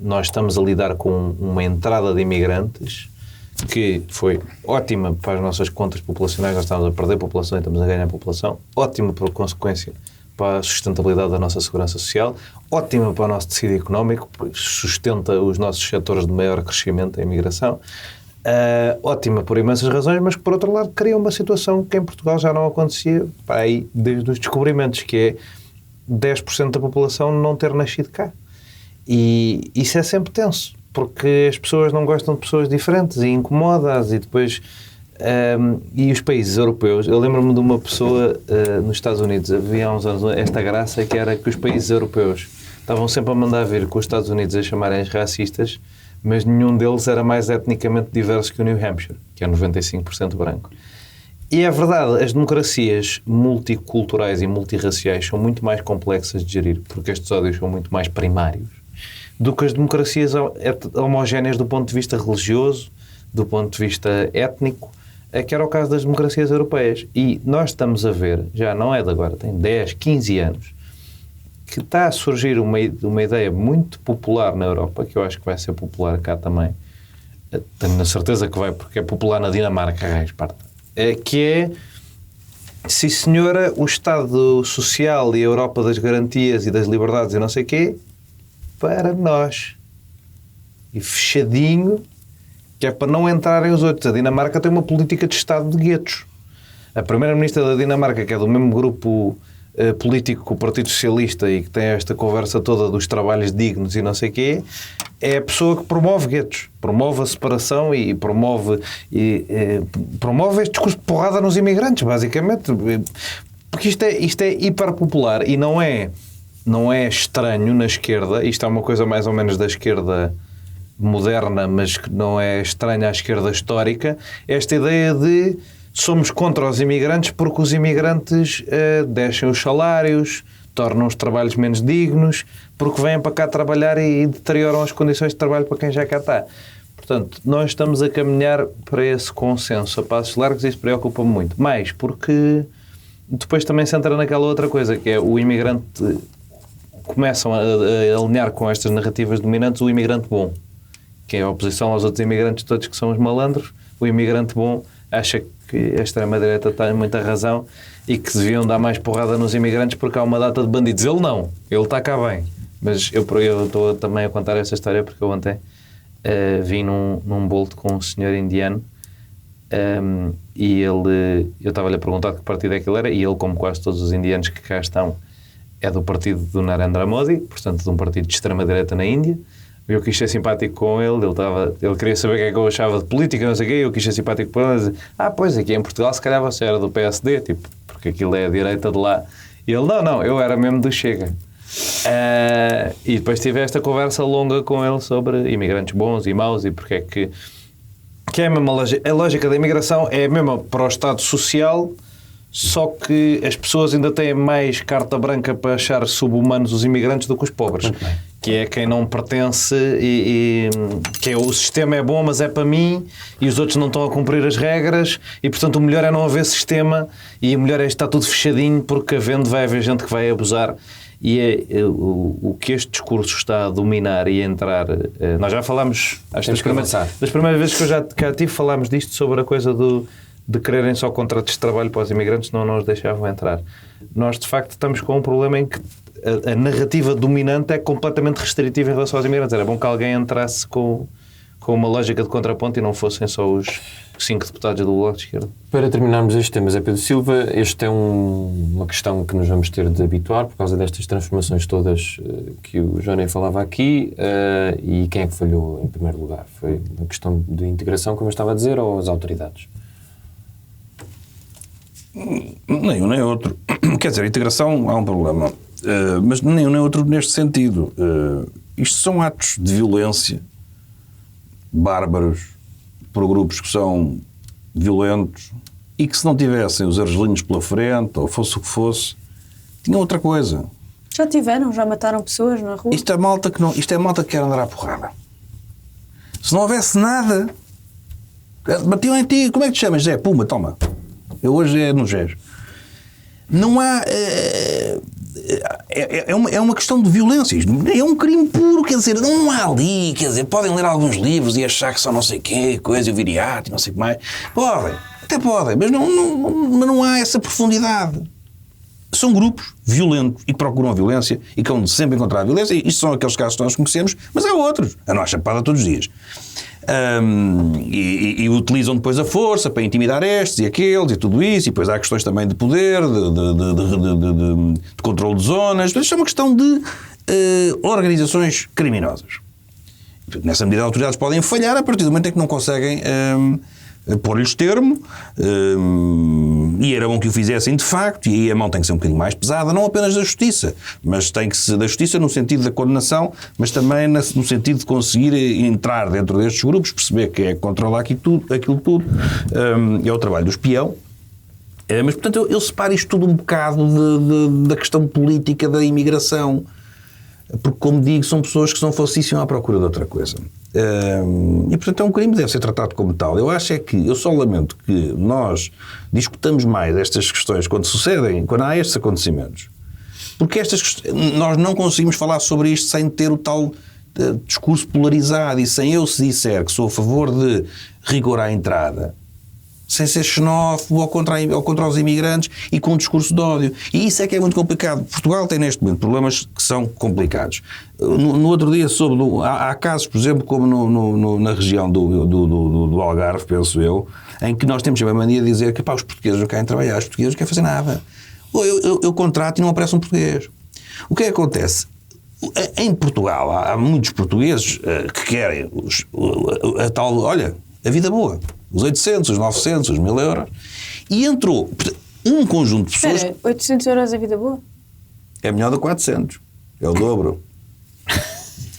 nós estamos a lidar com uma entrada de imigrantes que foi ótima para as nossas contas populacionais, nós estamos a perder população e estamos a ganhar população, ótima por consequência para a sustentabilidade da nossa segurança social, ótima para o nosso tecido económico, porque sustenta os nossos setores de maior crescimento, a imigração, ótima por imensas razões, mas que por outro lado cria uma situação que em Portugal já não acontecia aí desde os descobrimentos, que é 10% da população não ter nascido cá. E isso é sempre tenso, porque as pessoas não gostam de pessoas diferentes e incomodas e depois... e os países europeus, eu lembro-me de uma pessoa nos Estados Unidos, havia há uns anos esta graça que era que os países europeus estavam sempre a mandar vir com os Estados Unidos a chamarem-os racistas, mas nenhum deles era mais etnicamente diverso que o New Hampshire, que é 95% branco. E é verdade, as democracias multiculturais e multirraciais são muito mais complexas de gerir, porque estes ódios são muito mais primários, do que as democracias homogéneas do ponto de vista religioso, do ponto de vista étnico, que era o caso das democracias europeias. E nós estamos a ver, já não é de agora, tem 10, 15 anos, que está a surgir uma ideia muito popular na Europa, que eu acho que vai ser popular cá também, tenho a certeza que vai, porque é popular na Dinamarca, Esparta, que é, sim senhora, o Estado Social e a Europa das garantias e das liberdades e não sei o quê, para nós. E fechadinho, que é para não entrarem os outros. A Dinamarca tem uma política de Estado de guetos. A primeira-ministra da Dinamarca, que é do mesmo grupo político com o Partido Socialista e que tem esta conversa toda dos trabalhos dignos e não sei o quê, é a pessoa que promove guetos, promove a separação e promove este discurso de porrada nos imigrantes, basicamente. Porque isto é hiperpopular e não é estranho na esquerda. Isto é uma coisa mais ou menos da esquerda moderna, mas que não é estranha à esquerda histórica, esta ideia de somos contra os imigrantes porque os imigrantes deixam os salários, tornam os trabalhos menos dignos, porque vêm para cá trabalhar e deterioram as condições de trabalho para quem já cá está. Portanto, nós estamos a caminhar para esse consenso a passos largos e isso preocupa-me muito. Mais porque depois também se entra naquela outra coisa, que é o imigrante... Começam a alinhar com estas narrativas dominantes o imigrante bom, que é a oposição aos outros imigrantes todos que são os malandros. O imigrante bom acha que a extrema-direita tem muita razão e que deviam dar mais porrada nos imigrantes porque há uma data de bandidos. Ele não, ele está cá bem. Mas eu estou também a contar essa história porque eu ontem vim num bolto com um senhor indiano e eu estava-lhe a perguntar de que partido é que ele era e ele, como quase todos os indianos que cá estão, é do partido do Narendra Modi, portanto de um partido de extrema-direita na Índia. Eu quis ser simpático com ele, ele queria saber o que é que eu achava de política, não sei o quê, eu quis ser simpático com ele, dizer, pois, aqui em Portugal se calhar você era do PSD, tipo, porque aquilo é a direita de lá. E ele, não, eu era mesmo do Chega. E depois tive esta conversa longa com ele sobre imigrantes bons e maus e porque é que é a mesma lógica. A lógica da imigração é a mesma para o Estado Social, só que as pessoas ainda têm mais carta branca para achar sub-humanos os imigrantes do que os pobres. Que é quem não pertence que é o sistema é bom, mas é para mim e os outros não estão a cumprir as regras e, portanto, o melhor é não haver sistema e o melhor é estar tudo fechadinho porque havendo vai haver gente que vai abusar. E o que este discurso está a dominar e a entrar... Nós já falámos... Das primeiras vezes que eu já cá tive, falámos disto sobre a coisa de quererem só contratos de trabalho para os imigrantes, não os deixavam entrar. Nós, de facto, estamos com um problema em que a narrativa dominante é completamente restritiva em relação aos imigrantes. Era bom que alguém entrasse com uma lógica de contraponto e não fossem só os 5 deputados do Bloco de Esquerda. Para terminarmos este tema, Zé Pedro Silva, este é uma questão que nos vamos ter de habituar por causa destas transformações todas que o Johnny falava aqui. E quem é que falhou em primeiro lugar? Foi uma questão de integração, como eu estava a dizer, ou as autoridades? Nem um nem outro. Quer dizer, a integração há um problema. Mas nem um nem outro neste sentido. Isto são atos de violência bárbaros por grupos que são violentos e que, se não tivessem os argelinhos pela frente ou fosse o que fosse, tinham outra coisa. Já mataram pessoas na rua. Isto é malta que quer andar à porrada. Se não houvesse nada, batiam em ti. Como é que te chamas, Zé? Puma, toma. Eu hoje é no GES. Não há... É uma questão de violência. É um crime puro, quer dizer, não há ali, quer dizer, podem ler alguns livros e achar que são não sei o quê, coisa, o viriato, não sei o que mais. Até podem, mas não há essa profundidade. São grupos violentos e que procuram a violência e que vão sempre encontrar a violência. Isto são aqueles casos que nós conhecemos, mas há outros. A nossa chapada todos os dias. E utilizam depois a força para intimidar estes e aqueles e tudo isso, e depois há questões também de poder, de controle de zonas. Isto é uma questão de organizações criminosas. Nessa medida, as autoridades podem falhar a partir do momento em que não conseguem pôr-lhes termo, e era bom que o fizessem de facto, e aí a mão tem que ser um bocadinho mais pesada, não apenas da justiça, mas tem que ser da justiça no sentido da condenação, mas também no sentido de conseguir entrar dentro destes grupos, perceber que é controlar aquilo tudo, é o trabalho do espião. Mas, portanto, eu separo isto tudo um bocado da questão política da imigração, porque, como digo, são pessoas que são falsíssimas à procura de outra coisa. E, portanto, é um crime, deve ser tratado como tal. Eu só lamento que nós discutamos mais estas questões quando há estes acontecimentos. Porque nós não conseguimos falar sobre isto sem ter o tal discurso polarizado e sem eu se disser que sou a favor de rigor à entrada, sem ser xenófobo ou contra os imigrantes e com um discurso de ódio. E isso é que é muito complicado. Portugal tem neste momento problemas que são complicados. No outro dia há casos, por exemplo, como na região do Algarve, penso eu, em que nós temos a mania de dizer que os portugueses não querem trabalhar, os portugueses não querem fazer nada. Eu contrato e não aparece um português. O que é que acontece? Em Portugal há muitos portugueses que querem a tal, olha, a vida boa. Os 800, os 900, os 1000 euros. E entrou um conjunto de pessoas... Espera, 800 euros é vida boa? É melhor do que 400. É o dobro.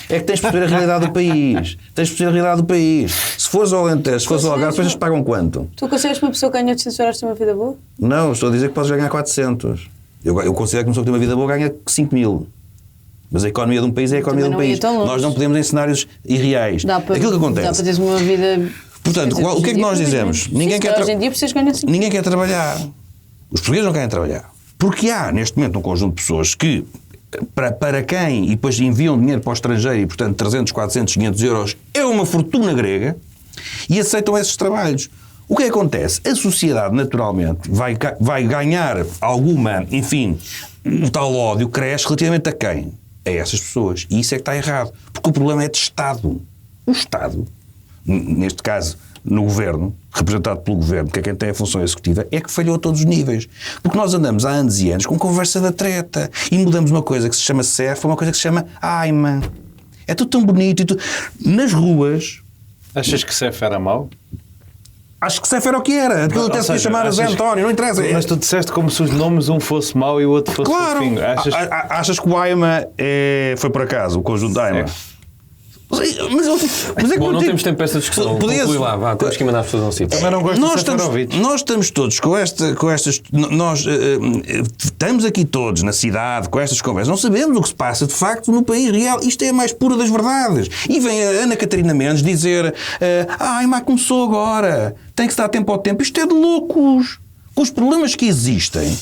É que tens de perceber a realidade do país. Tens de perceber a realidade do país. Se fores ao Alentejo, se fores ao Algarve, depois eles pagam quanto? Tu consideras que uma pessoa que ganha 800 euros tem uma vida boa? Não, estou a dizer que podes ganhar 400. Eu considero que uma pessoa que tem uma vida boa ganha 5.000. Mas a economia de um país é a economia de um país. Nós não podemos em cenários irreais. Aquilo que acontece. Dá para teres uma vida... Portanto, o que é que nós dizemos? Ninguém quer trabalhar. Os portugueses não querem trabalhar. Porque há, neste momento, um conjunto de pessoas que, para quem, e depois enviam dinheiro para o estrangeiro, e portanto 300, 400, 500 euros, é uma fortuna grega, e aceitam esses trabalhos. O que acontece? A sociedade, naturalmente, vai ganhar alguma, enfim, o tal ódio cresce relativamente a quem? A essas pessoas. E isso é que está errado. Porque o problema é de Estado. O Estado, neste caso, no Governo, representado pelo Governo, que é quem tem a função executiva, é que falhou a todos os níveis. Porque nós andamos há anos e anos com conversa da treta e mudamos uma coisa que se chama CEF para uma coisa que se chama AIMA. É tudo tão bonito. E tudo... Nas ruas... Achas que CEF era mau? Acho que CEF era o que era. Aquilo até se podia chamar Zé António, não interessa. Mas tu disseste como se os nomes um fosse mau e o outro fosse fofinho. Achas que o AIMA foi por acaso, o conjunto da AIMA? Mas é bom, não temos tempo para essa discussão. Conclui lá, vá, temos que mandar as pessoas a um sítio. Também não gosto de Seferovic. Nós estamos todos com estas... Nós estamos aqui todos na cidade com estas conversas. Não sabemos o que se passa de facto no país real. Isto é a mais pura das verdades. E vem a Ana Catarina Mendes dizer mas começou agora. Tem que se dar tempo ao tempo. Isto é de loucos. Com os problemas que existem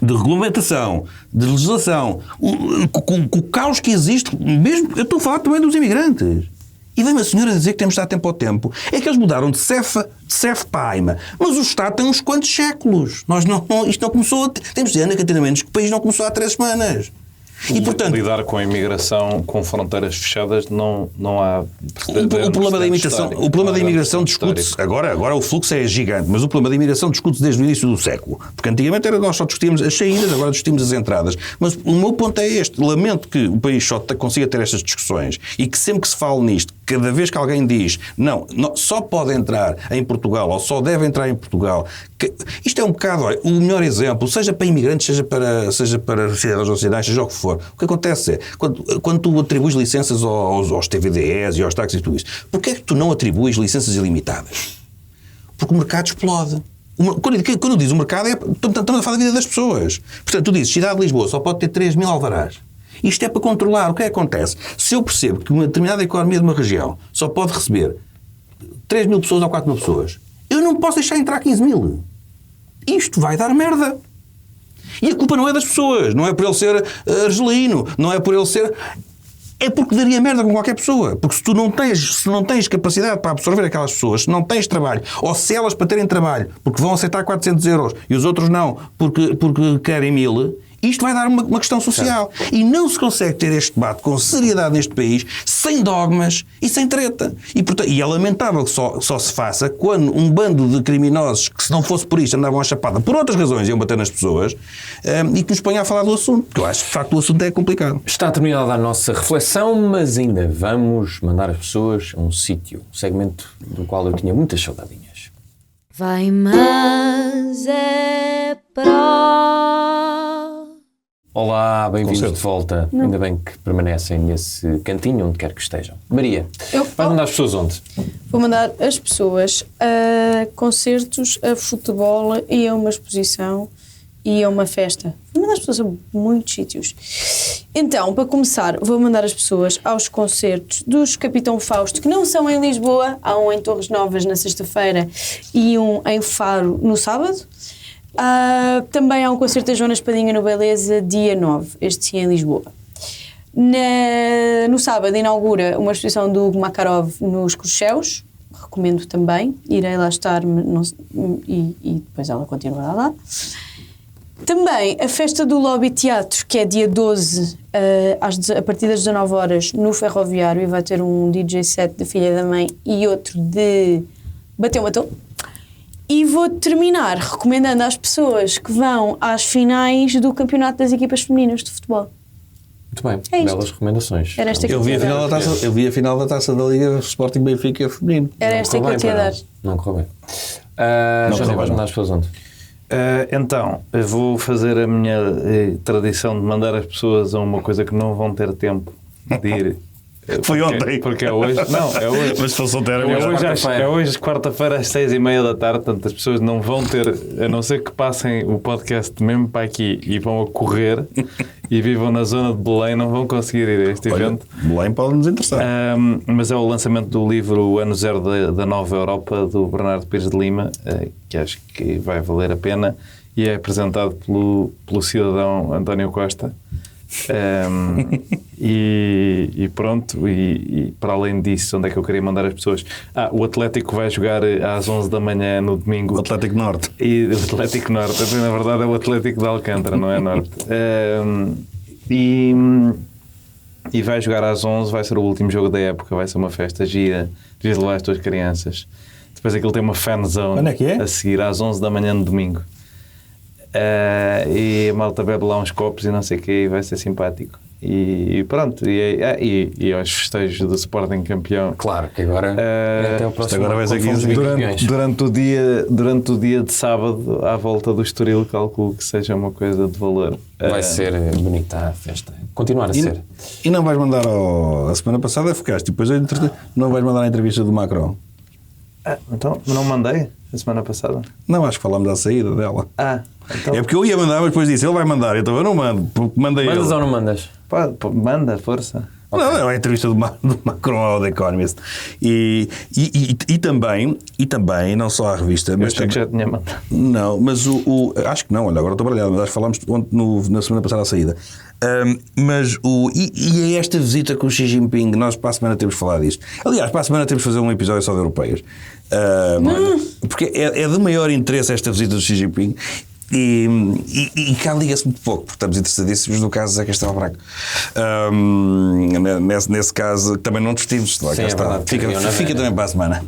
de regulamentação, de legislação, com o caos que existe, mesmo, eu estou a falar também dos imigrantes. E vem uma senhora dizer que temos de dar tempo ao tempo. É que eles mudaram de CEF para AIMA. Mas o Estado tem uns quantos séculos. Isto não começou... Temos de dizer, Ana Catarina Mendes, que o país não começou há 3 semanas. E, portanto, lidar com a imigração com fronteiras fechadas não há... O problema da imigração discute-se... Agora o fluxo é gigante, mas o problema da imigração discute-se desde o início do século. Porque antigamente nós só discutíamos as saídas, agora discutimos as entradas. Mas o meu ponto é este. Lamento que o país só consiga ter estas discussões e que sempre que se fala nisto, cada vez que alguém diz não, só pode entrar em Portugal ou só deve entrar em Portugal... Isto é um bocado... Olha, o melhor exemplo, seja para imigrantes, seja para cidadãos nacionais, seja o que for. O que acontece é, quando tu atribuis licenças aos TVDEs e aos táxis e tudo isso, porquê é que tu não atribuis licenças ilimitadas? Porque o mercado explode. Quando diz o mercado, estamos a falar da vida das pessoas. Portanto, tu dizes, cidade de Lisboa só pode ter 3.000 alvarás. Isto é para controlar. O que é que acontece? Se eu percebo que uma determinada economia de uma região só pode receber 3.000 pessoas ou 4.000 pessoas, eu não posso deixar entrar 15.000. Isto vai dar merda. E a culpa não é das pessoas, não é por ele ser argelino, não é por ele ser... É porque daria merda com qualquer pessoa. Porque se tu não tens capacidade para absorver aquelas pessoas, se não tens trabalho, ou se elas para terem trabalho, porque vão aceitar 400 euros e os outros não, porque querem 1.000... Isto vai dar uma questão social. Certo. E não se consegue ter este debate com seriedade neste país, sem dogmas e sem treta. E é lamentável que só se faça quando um bando de criminosos, que se não fosse por isto andavam à chapada, por outras razões iam bater nas pessoas, e que nos ponha a falar do assunto. Porque eu acho que, de facto, o assunto é complicado. Está terminada a nossa reflexão, mas ainda vamos mandar as pessoas a um sítio, um segmento do qual eu tinha muitas saudadinhas. Vai, mas é para... Olá, bem-vindos de volta. Não. Ainda bem que permanecem nesse cantinho, onde quer que estejam. Maria, vai mandar as pessoas onde? Vou mandar as pessoas a concertos, a futebol e a uma exposição e a uma festa. Vou mandar as pessoas a muitos sítios. Então, para começar, vou mandar as pessoas aos concertos dos Capitão Fausto, que não são em Lisboa. Há um em Torres Novas na sexta-feira e um em Faro no sábado. Também há um concerto da Joana Espadinha no Beleza, dia 9, este sim em Lisboa. No sábado inaugura uma exposição do Hugo Makarov nos Cruxéus, recomendo também, irei lá estar e depois ela continuará lá. Também a festa do Lobby Teatro, que é dia 12, a partir das 19 horas no Ferroviário, e vai ter um DJ set de Filha da Mãe e outro de Bateu Matou. E vou terminar recomendando às pessoas que vão às finais do campeonato das equipas femininas de futebol. Muito bem, É isto. belas recomendações. Era esta que Eu vi a final da taça da Liga Sporting Benfica feminino. Era esta que eu te ia dar. Não correu bem. Já vais mandar as pessoas onde? Então, eu vou fazer a minha tradição de mandar as pessoas a uma coisa que não vão ter tempo de ir. Foi ontem. Porque é hoje. Não, é hoje. Mas estou solteiro É hoje, quarta-feira, às 6h30 da tarde. Portanto, as pessoas não vão ter, a não ser que passem o podcast mesmo para aqui e vão a correr e vivam na zona de Belém, não vão conseguir ir a este evento. Belém pode nos interessar. Mas é o lançamento do livro Ano Zero da Nova Europa, do Bernardo Pires de Lima, que acho que vai valer a pena, e é apresentado pelo cidadão António Costa. E pronto, e para além disso, onde é que eu queria mandar as pessoas? O Atlético vai jogar às 11 da manhã no domingo. O Atlético Norte. E o Atlético Norte, na verdade é o Atlético de Alcântara, não é Norte. E vai jogar às 11, vai ser o último jogo da época, vai ser uma festa gira, devias levar as tuas crianças. Depois aquilo tem uma fan zone. Onde é que é? A seguir às 11 da manhã no domingo. E a malta bebe lá uns copos e não sei o que, e vai ser simpático. E pronto, e aos festejos do Sporting campeão. Claro, que agora até o próximo agora vai ser 15 durante o dia de sábado, à volta do Estoril, calculo que seja uma coisa de valor. Vai ser bonita a festa. Continuar a ser. E não vais mandar a semana passada ficaste, depois não vais mandar a entrevista do Macron? Então, não mandei a semana passada? Não, acho que falámos da saída dela. Então... É porque eu ia mandar, mas depois disse, ele vai mandar, então eu não mando, porque mandei Mandas ele. ou não mandas? Manda, força. Okay. Não, é a entrevista do Macron ao The Economist. E também, não só à revista, mas também... que já tinha mandado. Não, mas acho que não, olha, agora estou baralhado, mas acho que falámos na semana passada à saída. Mas é esta visita com o Xi Jinping, nós para a semana temos que falar disto. Aliás, para a semana temos que fazer um episódio só de europeias. Porque é de maior interesse esta visita do Xi Jinping. E cá liga-se muito pouco, porque estamos interessadíssimos no caso Zé Castelo Branco. Nesse caso também não discutimos. Sim, é verdade, fica também para a semana.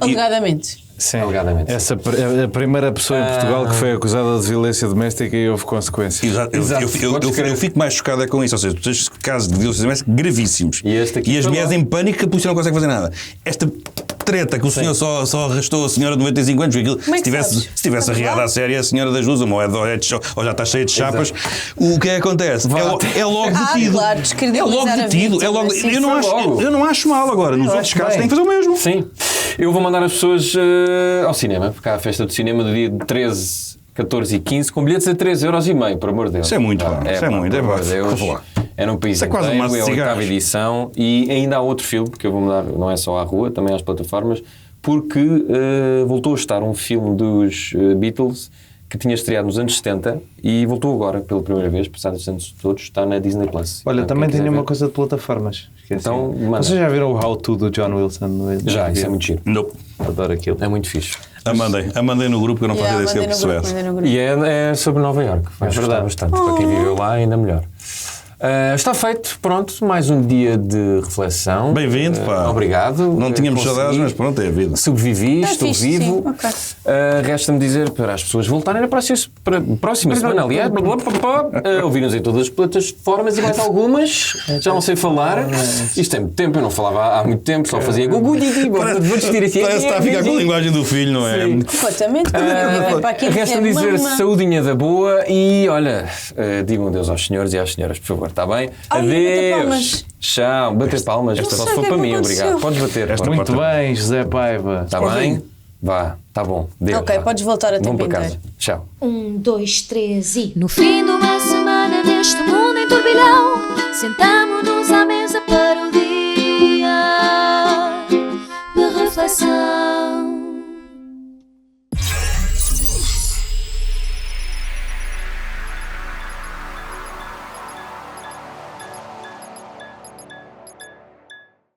Alegadamente. Sim, alegadamente. A primeira pessoa em Portugal que foi acusada de violência doméstica e houve consequências. Exato. Eu fico mais chocada com isso. Ou seja, tu tens casos de violência doméstica gravíssimos. E as mulheres em pânico que a polícia não consegue fazer nada. Esta treta que o senhor só arrastou a senhora de 95 anos, porque se tivesse arriado à séria, a senhora das duas, ou já está cheia de chapas, o que é que acontece? É logo detido. Claro, é logo detido. Eu não acho mal agora. Nos outros casos tem que fazer o mesmo. Sim. Eu vou mandar as pessoas ao cinema, porque há a festa do cinema do dia 13, 14 e 15, com bilhetes a 3,5€, por amor de Deus. Isso é muito, isso é muito. É num país inteiro, é a oitava edição, e ainda há outro filme que eu vou mandar, não é só à rua, também às plataformas, porque voltou a estar um filme dos Beatles que tinha estreado nos anos 70 e voltou agora pela primeira vez, passados os anos todos, está na Disney+. Olha, também tenho uma coisa de plataformas. Então, vocês já viram o How To do John Wilson? Já, isso é muito giro. Nope. Adoro aquilo. É muito fixe. A mandei no grupo, que eu não fazia ideia se ele percebesse. E é sobre Nova Iorque. Vai gostar bastante. Para quem viveu lá, ainda melhor. Está feito, pronto, mais um dia de reflexão. Bem-vindo, pá. Obrigado. Não tínhamos saudades, mas pronto, é a vida. Sobrevivi, estou vivo. Okay. Resta-me dizer para as pessoas voltarem na próxima semana, aliás, ouvirem-nos em todas as plataformas e mais algumas, já não sei falar. Isto tem muito tempo, eu não falava há muito tempo, só fazia gugu didi, vou desistir assim. Parece que está a ficar com a linguagem do filho, não é? Sim. Completamente. Resta-me dizer saudinha da boa e, olha, digam adeus aos senhores e às senhoras, por favor. Está bem? Adeus. Tchau. Bater palmas. Só se for para mim, obrigado. Podes bater. Muito bem, José Paiva. Está bem? Vá. Está bom. Deus, ok, podes voltar a tempo para inteiro. casa. Tchau. 1, 2, 3 e... No fim de uma semana neste mundo em turbilhão, sentamo-nos à mesa para o dia de reflexão.